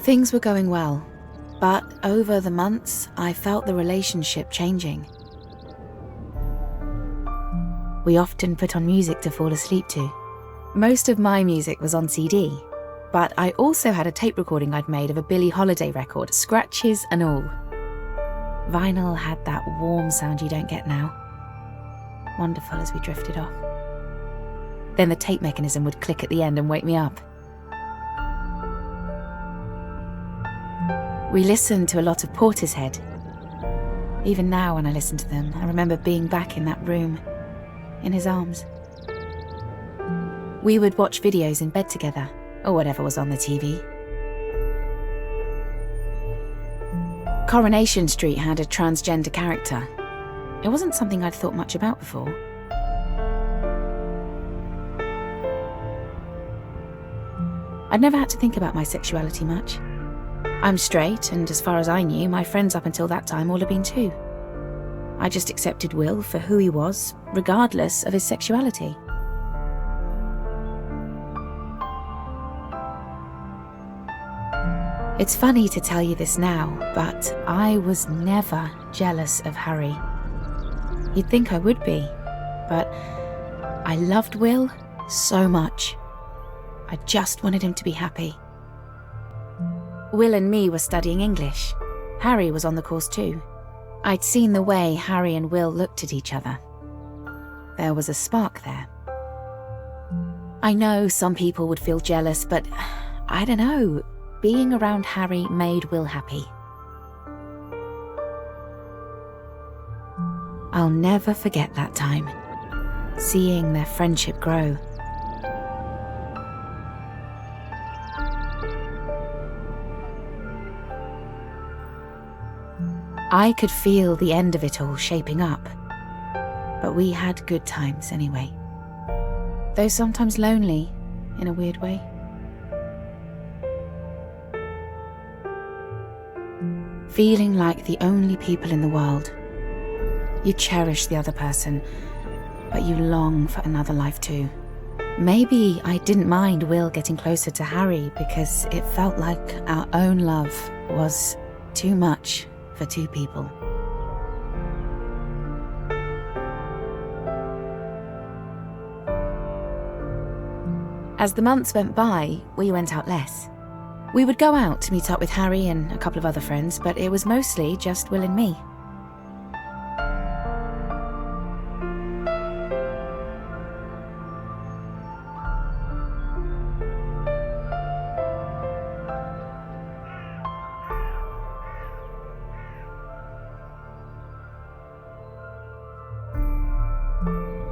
Things were going well, but over the months, I felt the relationship changing. We often put on music to fall asleep to. Most of my music was on CD, but I also had a tape recording I'd made of a Billie Holiday record, scratches and all. Vinyl had that warm sound you don't get now. Wonderful as we drifted off. Then the tape mechanism would click at the end and wake me up. We listened to a lot of Portishead. Even now when I listen to them, I remember being back in that room, in his arms. We would watch videos in bed together, or whatever was on the TV. Coronation Street had a transgender character. It wasn't something I'd thought much about before. I'd never had to think about my sexuality much. I'm straight, and as far as I knew, my friends up until that time all had been too. I just accepted Will for who he was, regardless of his sexuality. It's funny to tell you this now, but I was never jealous of Harry. You'd think I would be, but I loved Will so much. I just wanted him to be happy. Will and me were studying English. Harry was on the course too. I'd seen the way Harry and Will looked at each other. There was a spark there. I know some people would feel jealous, but I don't know. Being around Harry made Will happy. I'll never forget that time, seeing their friendship grow. I could feel the end of it all shaping up, but we had good times anyway. Though sometimes lonely, in a weird way. Feeling like the only people in the world. You cherish the other person, but you long for another life too. Maybe I didn't mind Will getting closer to Harry because it felt like our own love was too much for two people. As the months went by, we went out less. We would go out to meet up with Harry and a couple of other friends, but it was mostly just Will and me.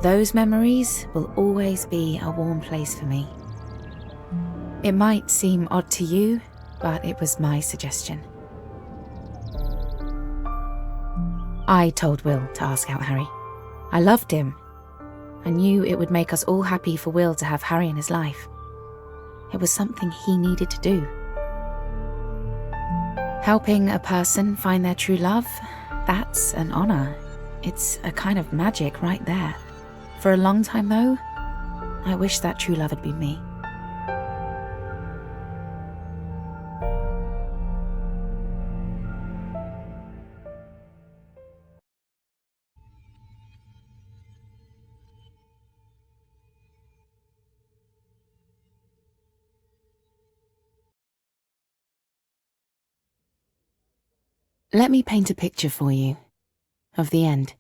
Those memories will always be a warm place for me. It might seem odd to you, but it was my suggestion. I told Will to ask out Harry. I loved him. I knew it would make us all happy for Will to have Harry in his life. It was something he needed to do. Helping a person find their true love, that's an honor. It's a kind of magic right there. For a long time though, I wish that true love had been me. Let me paint a picture for you of the end.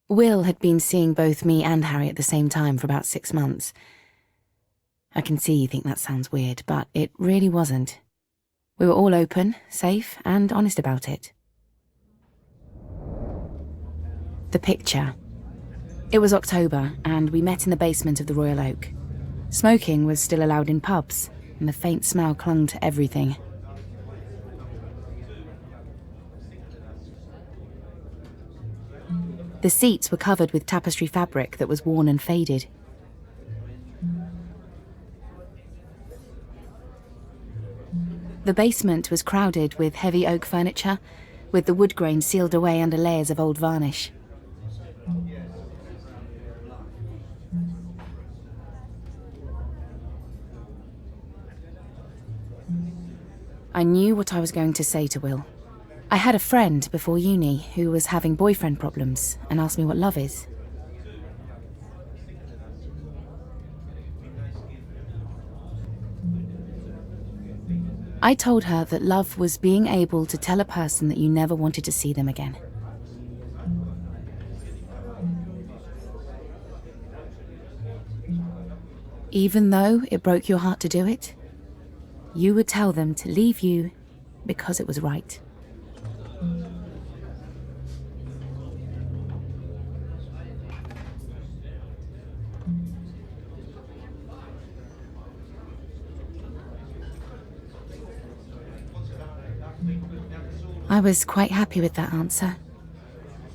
Will had been seeing both me and Harry at the same time for about 6 months. I can see you think that sounds weird, but it really wasn't. We were all open, safe, and honest about it. The picture. It was October, and we met in the basement of the Royal Oak. Smoking was still allowed in pubs, and the faint smell clung to everything. The seats were covered with tapestry fabric that was worn and faded. The basement was crowded with heavy oak furniture, with the wood grain sealed away under layers of old varnish. I knew what I was going to say to Will. I had a friend before uni who was having boyfriend problems and asked me what love is. I told her that love was being able to tell a person that you never wanted to see them again. Even though it broke your heart to do it, you would tell them to leave you because it was right. I was quite happy with that answer.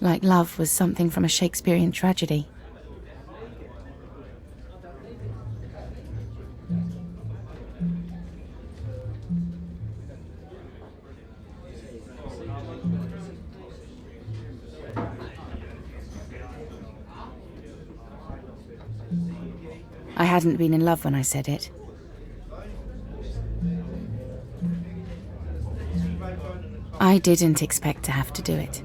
Like love was something from a Shakespearean tragedy. I hadn't been in love when I said it. I didn't expect to have to do it.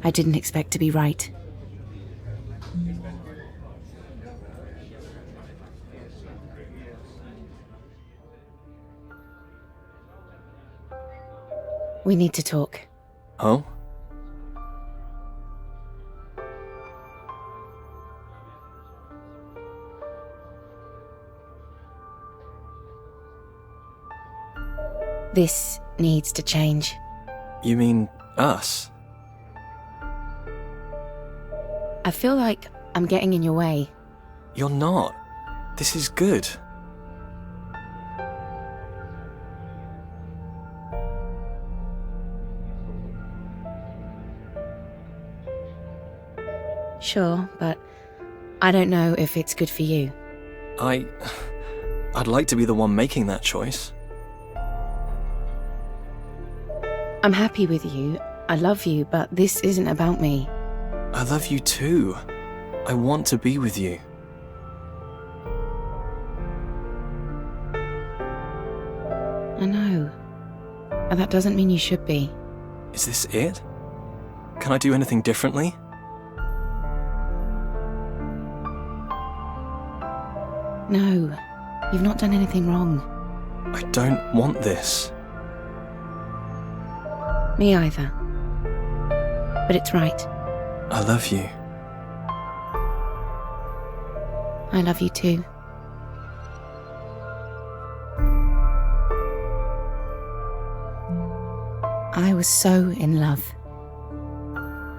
I didn't expect to be right. We need to talk. Oh? This needs to change. You mean us? I feel like I'm getting in your way. You're not. This is good. Sure, but I don't know if it's good for you. I'd like to be the one making that choice. I'm happy with you. I love you, but this isn't about me. I love you too. I want to be with you. I know. But that doesn't mean you should be. Is this it? Can I do anything differently? No, you've not done anything wrong. I don't want this. Me either. But it's right. I love you. I love you too. I was so in love.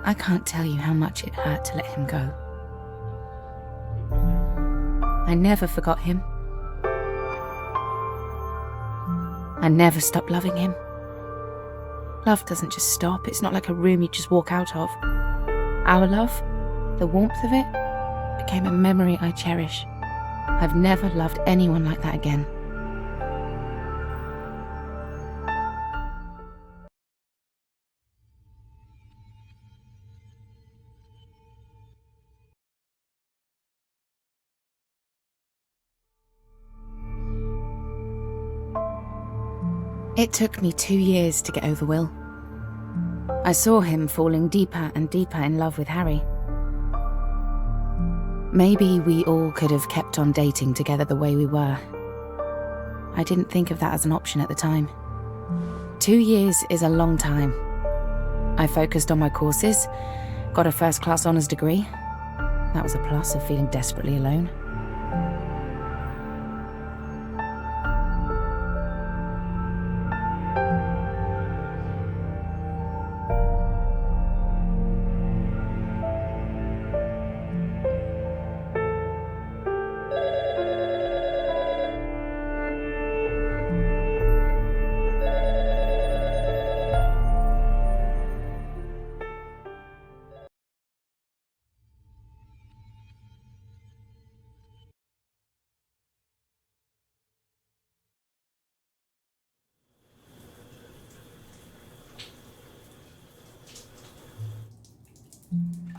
I can't tell you how much it hurt to let him go. I never forgot him. I never stopped loving him. Love doesn't just stop. It's not like a room you just walk out of. Our love, the warmth of it, became a memory I cherish. I've never loved anyone like that again. It took me 2 years to get over Will. I saw him falling deeper and deeper in love with Harry. Maybe we all could have kept on dating together the way we were. I didn't think of that as an option at the time. 2 years is a long time. I focused on my courses, got a first-class honours degree. That was a plus of feeling desperately alone.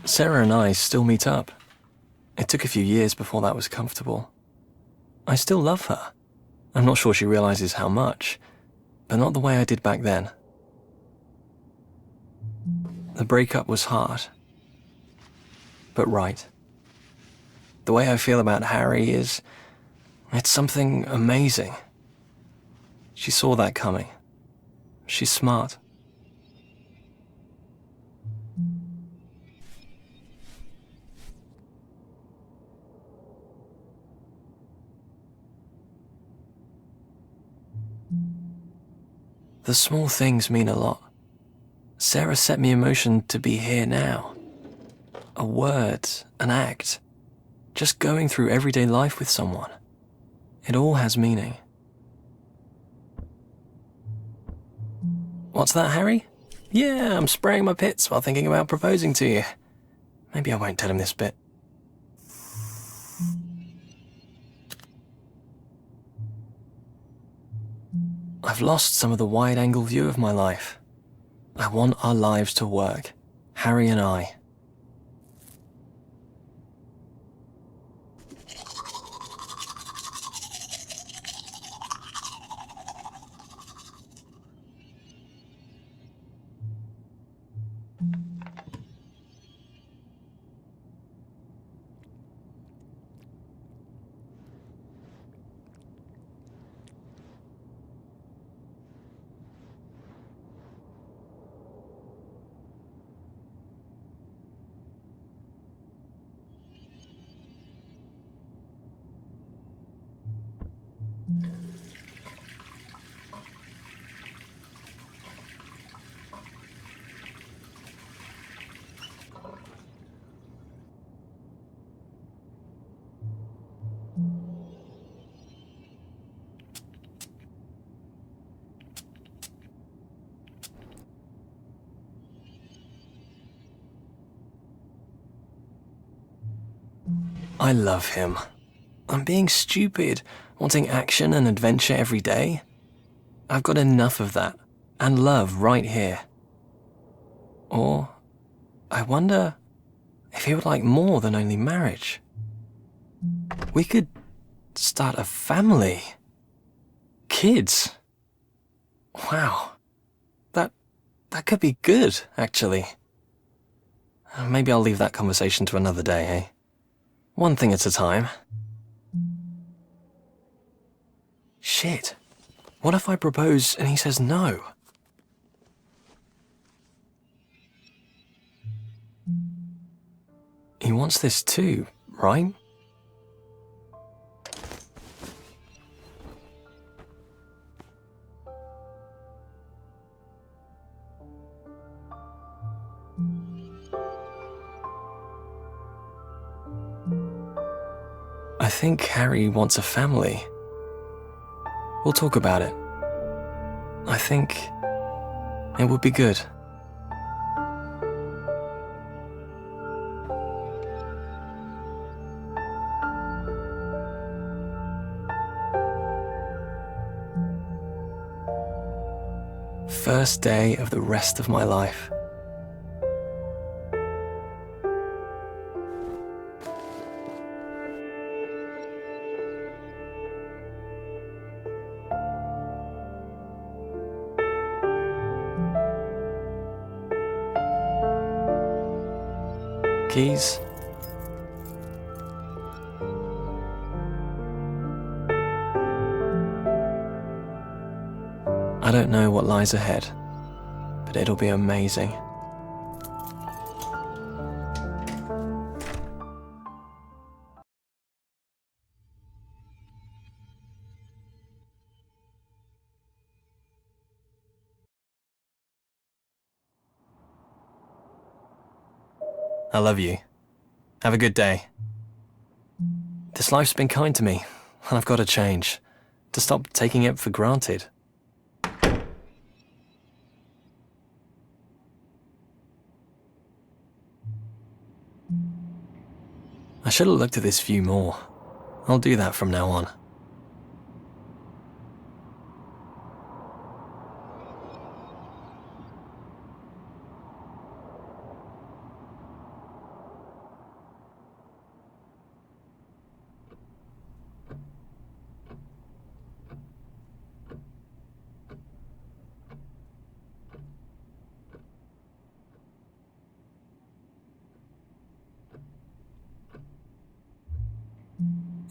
Sarah and I still meet up. It took a few years before that was comfortable. I still love her. I'm not sure she realizes how much, but not the way I did back then. The breakup was hard, but right. The way I feel about Harry it's something amazing. She saw that coming. She's smart. The small things mean a lot. Sarah set me in motion to be here now. A word, an act, just going through everyday life with someone. It all has meaning. What's that, Harry? Yeah, I'm spraying my pits while thinking about proposing to you. Maybe I won't tell him this bit. I've lost some of the wide-angle view of my life. I want our lives to work, Harry and I. I love him. I'm being stupid, wanting action and adventure every day. I've got enough of that, and love right here. Or, I wonder if he would like more than only marriage. We could start a family. Kids. Wow. That could be good, actually. Maybe I'll leave that conversation to another day, eh? One thing at a time. Shit. What if I propose and he says no? He wants this too, right? I think Harry wants a family. We'll talk about it. I think it would be good. First day of the rest of my life. Keys? I don't know what lies ahead, but it'll be amazing. I love you. Have a good day. This life's been kind to me, and I've got to change. To stop taking it for granted. I should have looked at this view more. I'll do that from now on.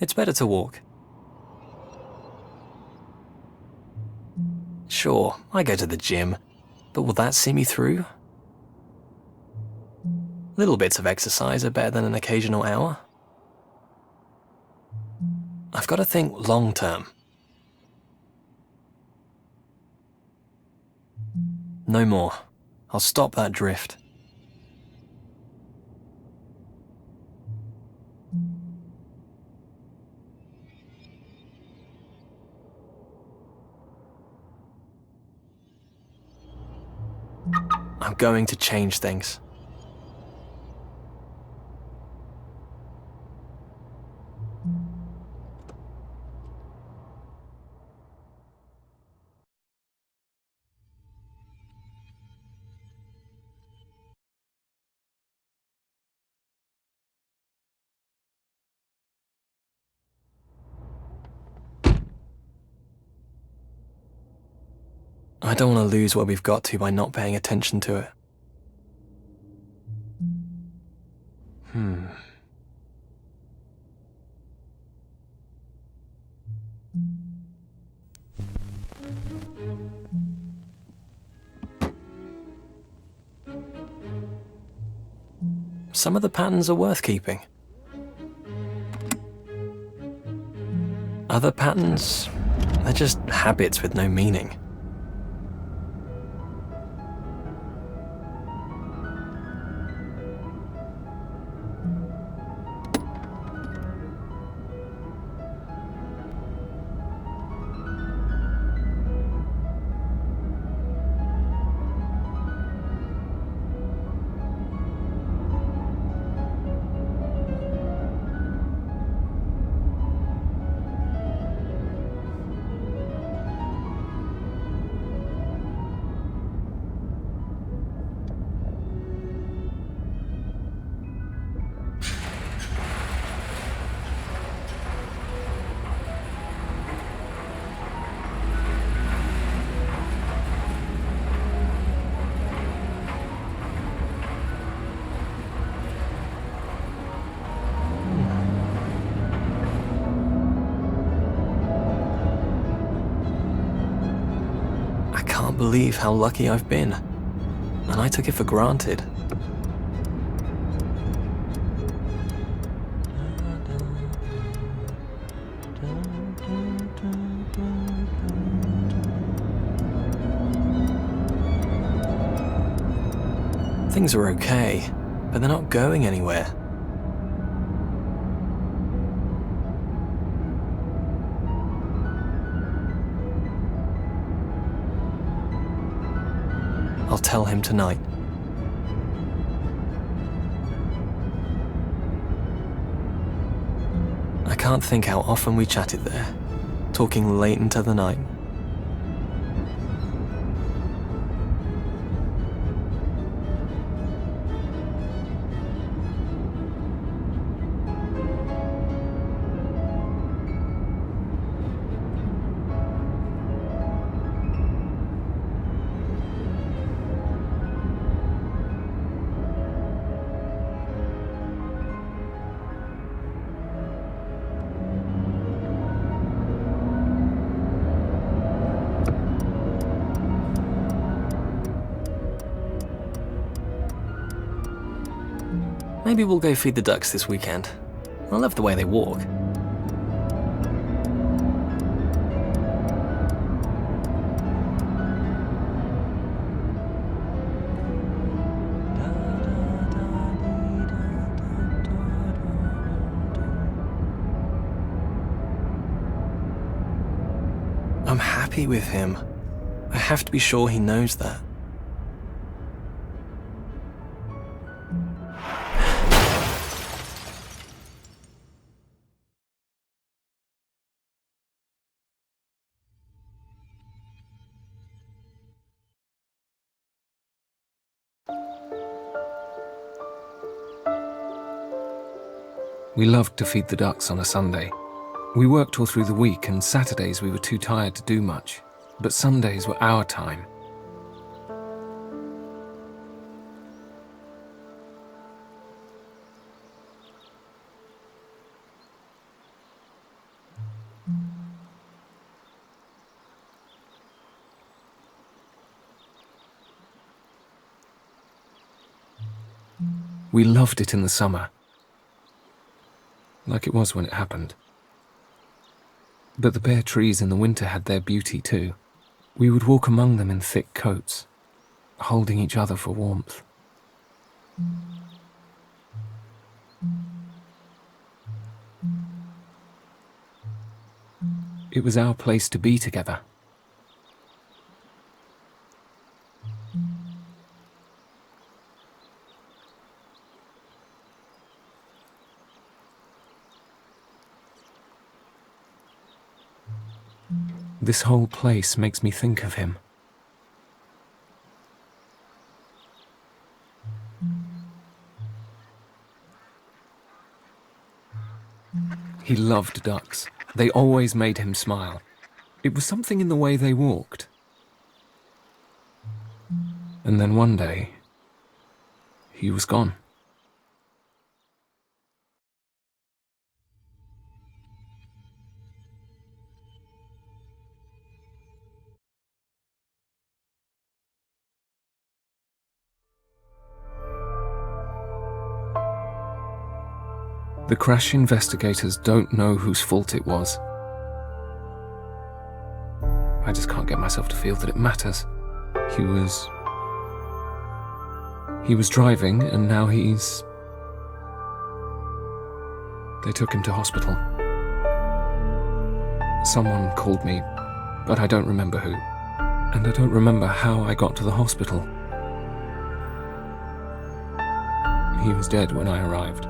It's better to walk. Sure, I go to the gym, but will that see me through? Little bits of exercise are better than an occasional hour. I've got to think long term. No more. I'll stop that drift. I'm going to change things. I don't want to lose where we've got to by not paying attention to it. Some of the patterns are worth keeping. Other patterns, they're just habits with no meaning. I can't believe how lucky I've been, and I took it for granted. Things are okay, but they're not going anywhere. I'll tell him tonight. I can't think how often we chatted there, talking late into the night. Maybe we'll go feed the ducks this weekend. I love the way they walk. I'm happy with him. I have to be sure he knows that. We loved to feed the ducks on a Sunday. We worked all through the week, and Saturdays we were too tired to do much, but Sundays were our time. We loved it in the summer, like it was when it happened. But the bare trees in the winter had their beauty too. We would walk among them in thick coats, holding each other for warmth. It was our place to be together. This whole place makes me think of him. He loved ducks. They always made him smile. It was something in the way they walked. And then one day, he was gone. The crash investigators don't know whose fault it was. I just can't get myself to feel that it matters. He was driving, and now he's... They took him to hospital. Someone called me, but I don't remember who. And I don't remember how I got to the hospital. He was dead when I arrived.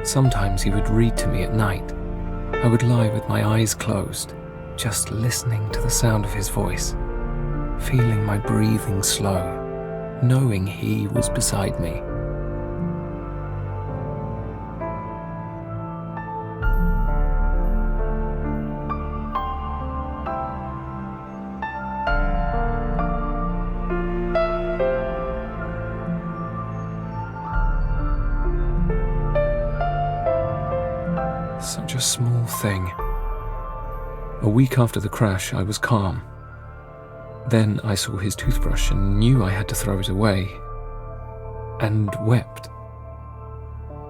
Sometimes he would read to me at night. I would lie with my eyes closed, just listening to the sound of his voice, feeling my breathing slow, knowing he was beside me. Such a small thing. A week after the crash, I was calm. Then I saw his toothbrush and knew I had to throw it away. And wept.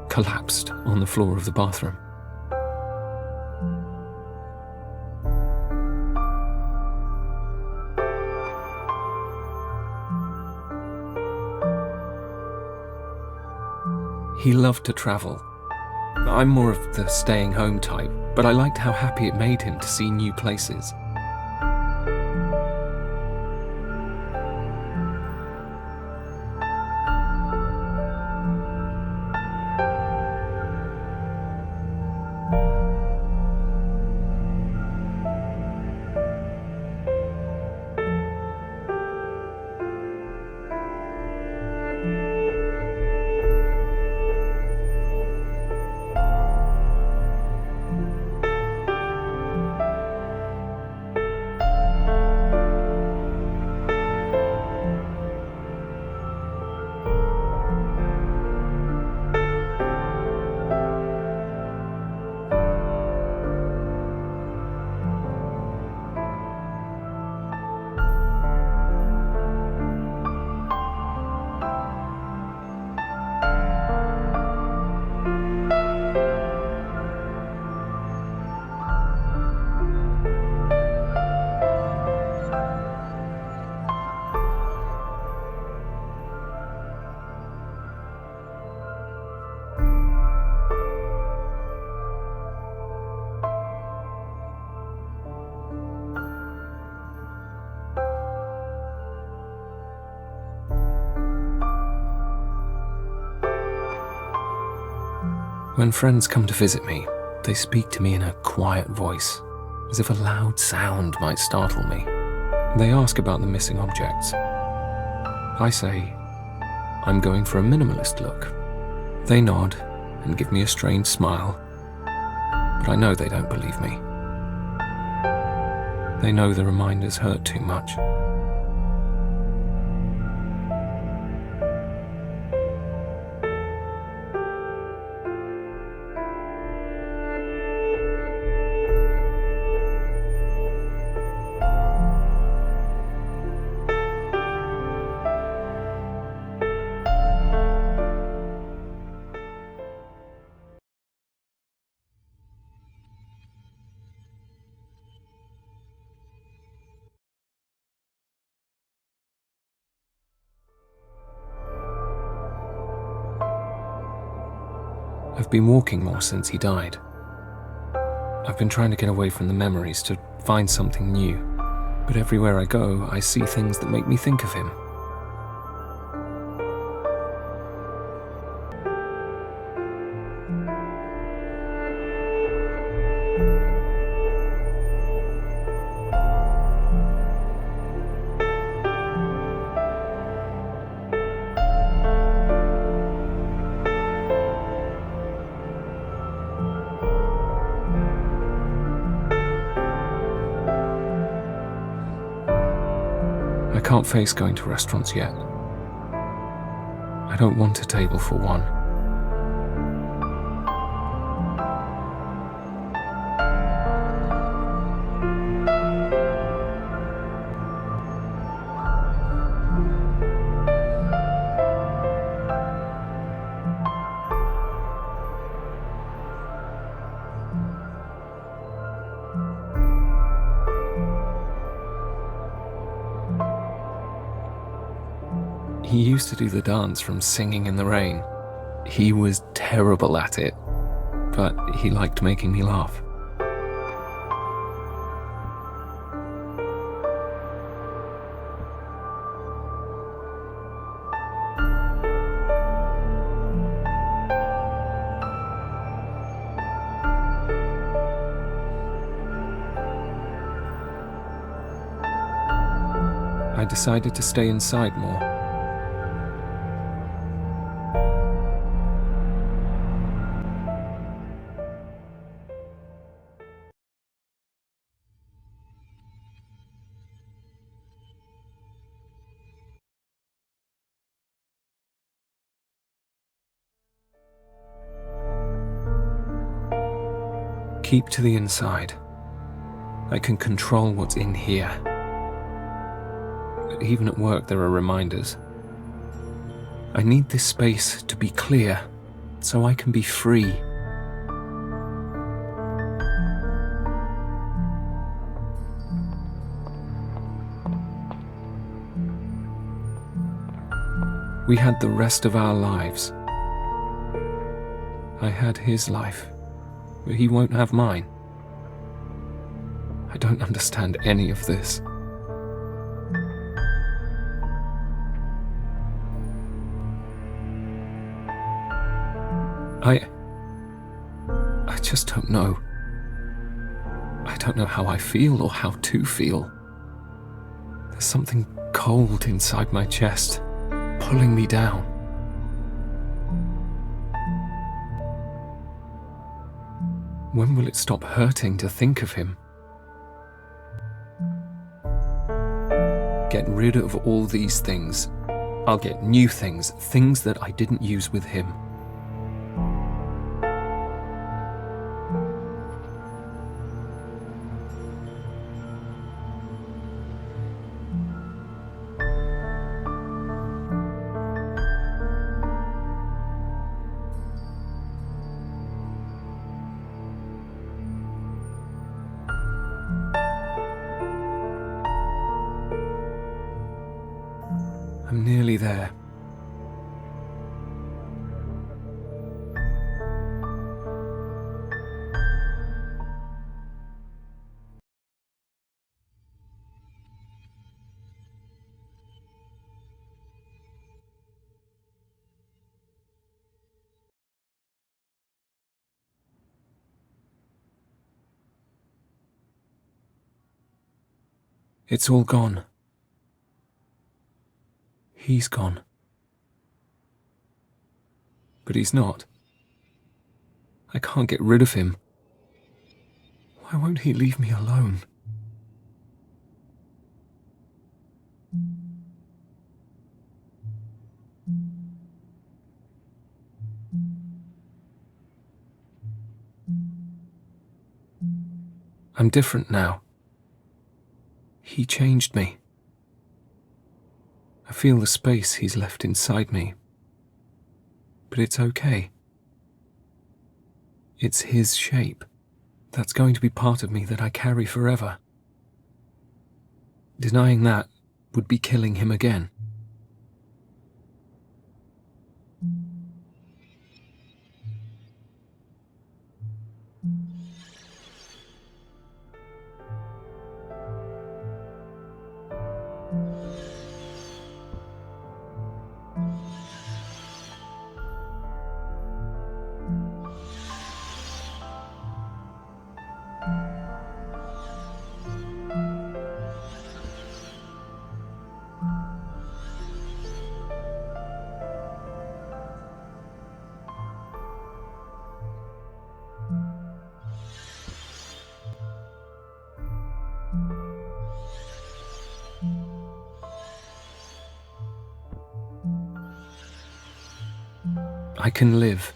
Collapsed on the floor of the bathroom. He loved to travel. I'm more of the staying home type, but I liked how happy it made him to see new places. When friends come to visit me, they speak to me in a quiet voice, as if a loud sound might startle me. They ask about the missing objects. I say, I'm going for a minimalist look. They nod and give me a strange smile, but I know they don't believe me. They know the reminders hurt too much. I've been walking more since he died. I've been trying to get away from the memories to find something new, but everywhere I go, I see things that make me think of him. I can't face going to restaurants yet. I don't want a table for one. He used to do the dance from Singing in the Rain. He was terrible at it, but he liked making me laugh. I decided to stay inside more. Keep to the inside. I can control what's in here. But even at work there are reminders. I need this space to be clear, so I can be free. We had the rest of our lives. I had his life, but he won't have mine. I don't understand any of this. I just don't know. I don't know how I feel or how to feel. There's something cold inside my chest, pulling me down. When will it stop hurting to think of him? Get rid of all these things. I'll get new things, things that I didn't use with him. I'm nearly there. It's all gone. He's gone. But he's not. I can't get rid of him. Why won't he leave me alone? I'm different now. He changed me. I feel the space he's left inside me. But it's okay. It's his shape. That's going to be part of me that I carry forever. Denying that would be killing him again. I can live.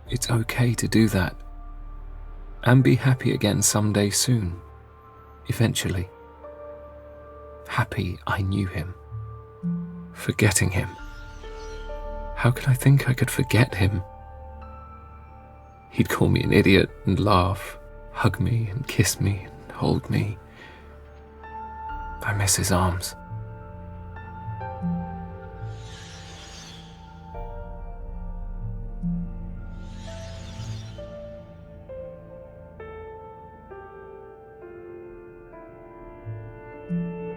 It's okay to do that. And be happy again someday soon. Eventually. Happy I knew him. Forgetting him. How could I think I could forget him? He'd call me an idiot and laugh, hug me and kiss me and hold me. I miss his arms.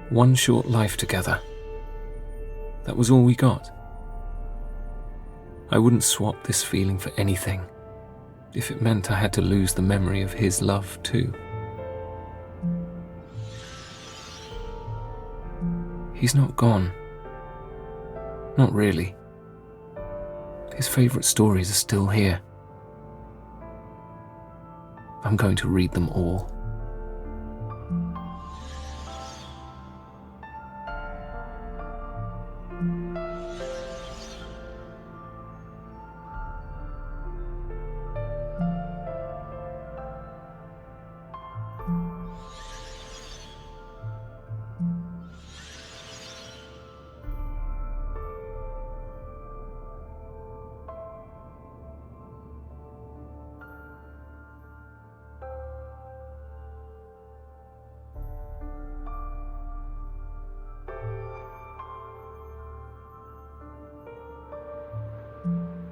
One short life together. That was all we got. I wouldn't swap this feeling for anything, if it meant I had to lose the memory of his love too. He's not gone. Not really. His favourite stories are still here. I'm going to read them all.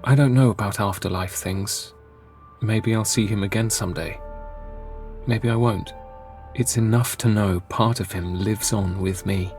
I don't know about afterlife things. Maybe I'll see him again someday. Maybe I won't. It's enough to know part of him lives on with me.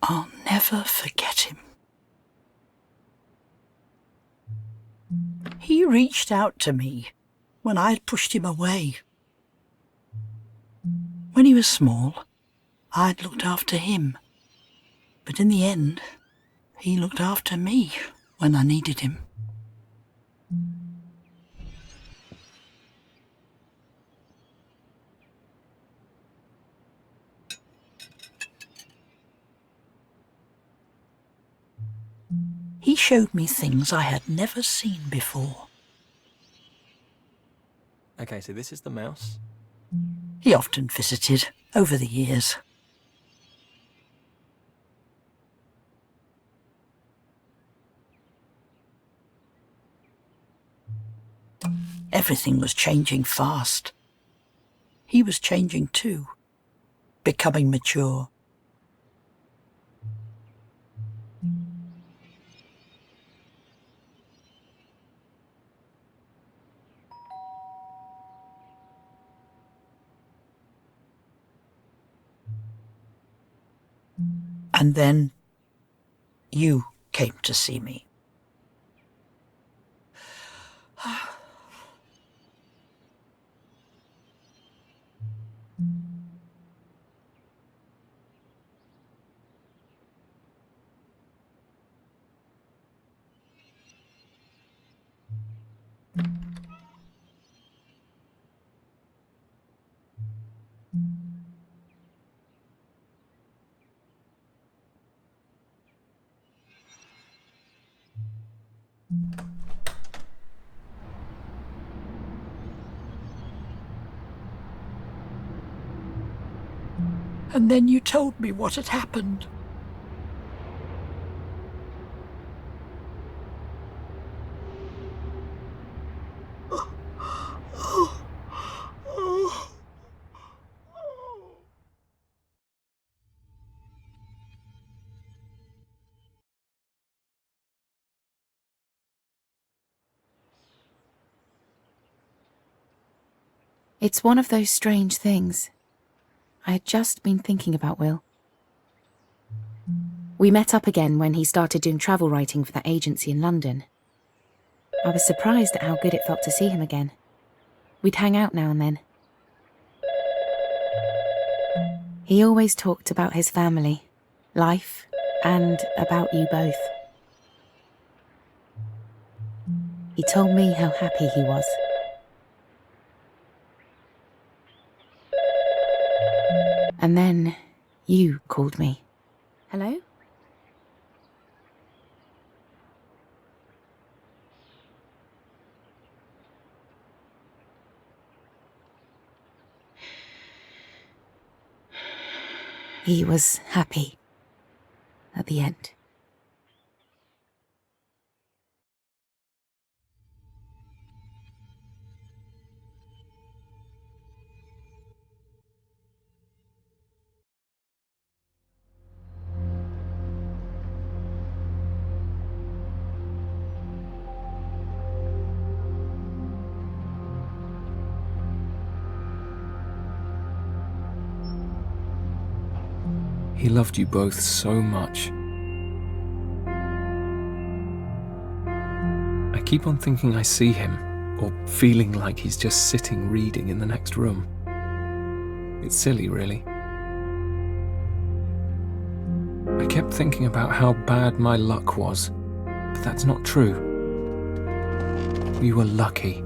I'll never forget him. He reached out to me when I had pushed him away. When he was small, I'd looked after him. But in the end, he looked after me when I needed him. He showed me things I had never seen before. Okay, so this is the mouse. He often visited over the years. Everything was changing fast. He was changing too, becoming mature. And then you came to see me. And then you told me what had happened. It's one of those strange things. I had just been thinking about Will. We met up again when he started doing travel writing for that agency in London. I was surprised at how good it felt to see him again. We'd hang out now and then. He always talked about his family, life, and about you both. He told me how happy he was. And then you called me. Hello? He was happy at the end. He loved you both so much. I keep on thinking I see him, or feeling like he's just sitting reading in the next room. It's silly, really. I kept thinking about how bad my luck was, but that's not true. We were lucky.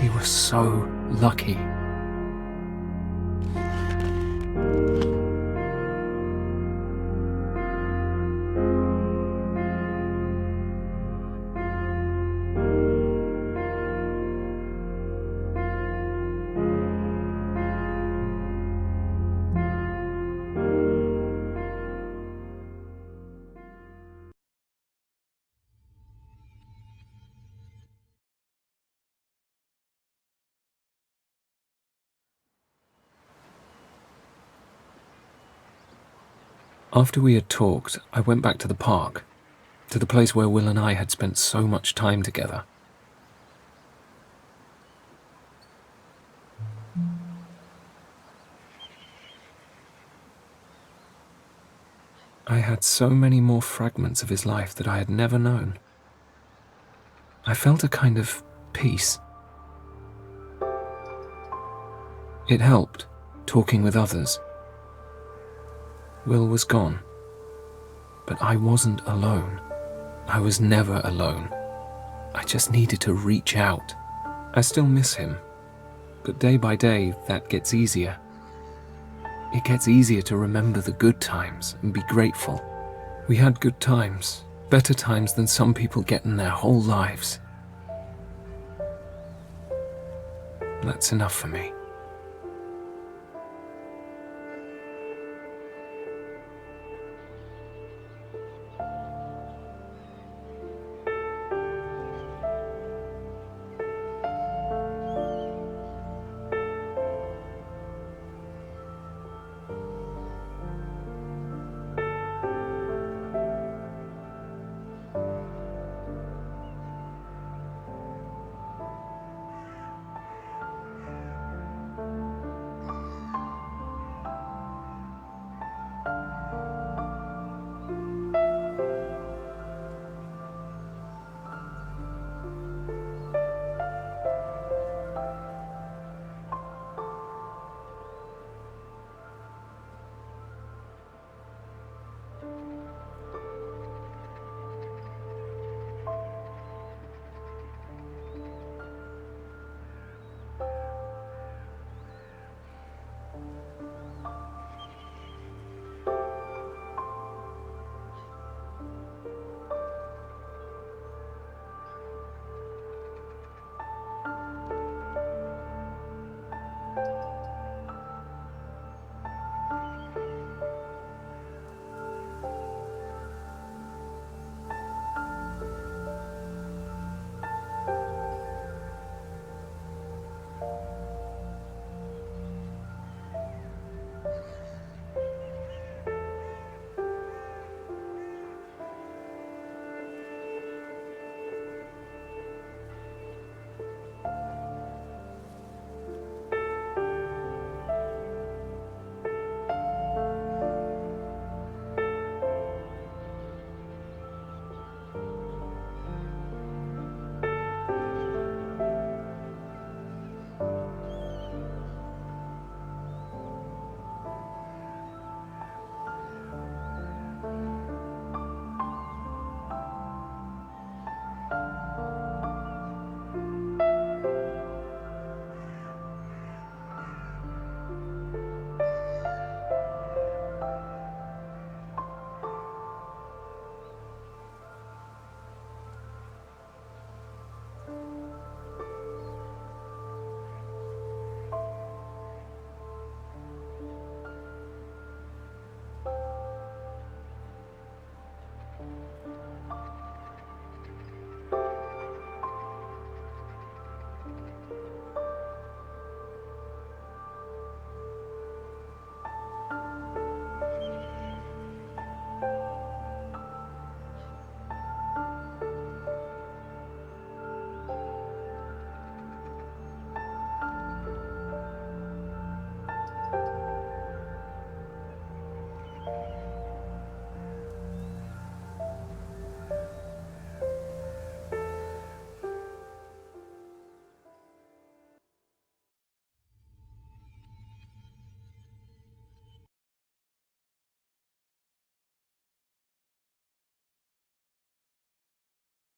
We were so lucky. After we had talked, I went back to the park, to the place where Will and I had spent so much time together. I had so many more fragments of his life that I had never known. I felt a kind of peace. It helped, talking with others. Will was gone, but I wasn't alone. I was never alone. I just needed to reach out. I still miss him, but day by day that gets easier. It gets easier to remember the good times and be grateful. We had good times, better times than some people get in their whole lives. That's enough for me.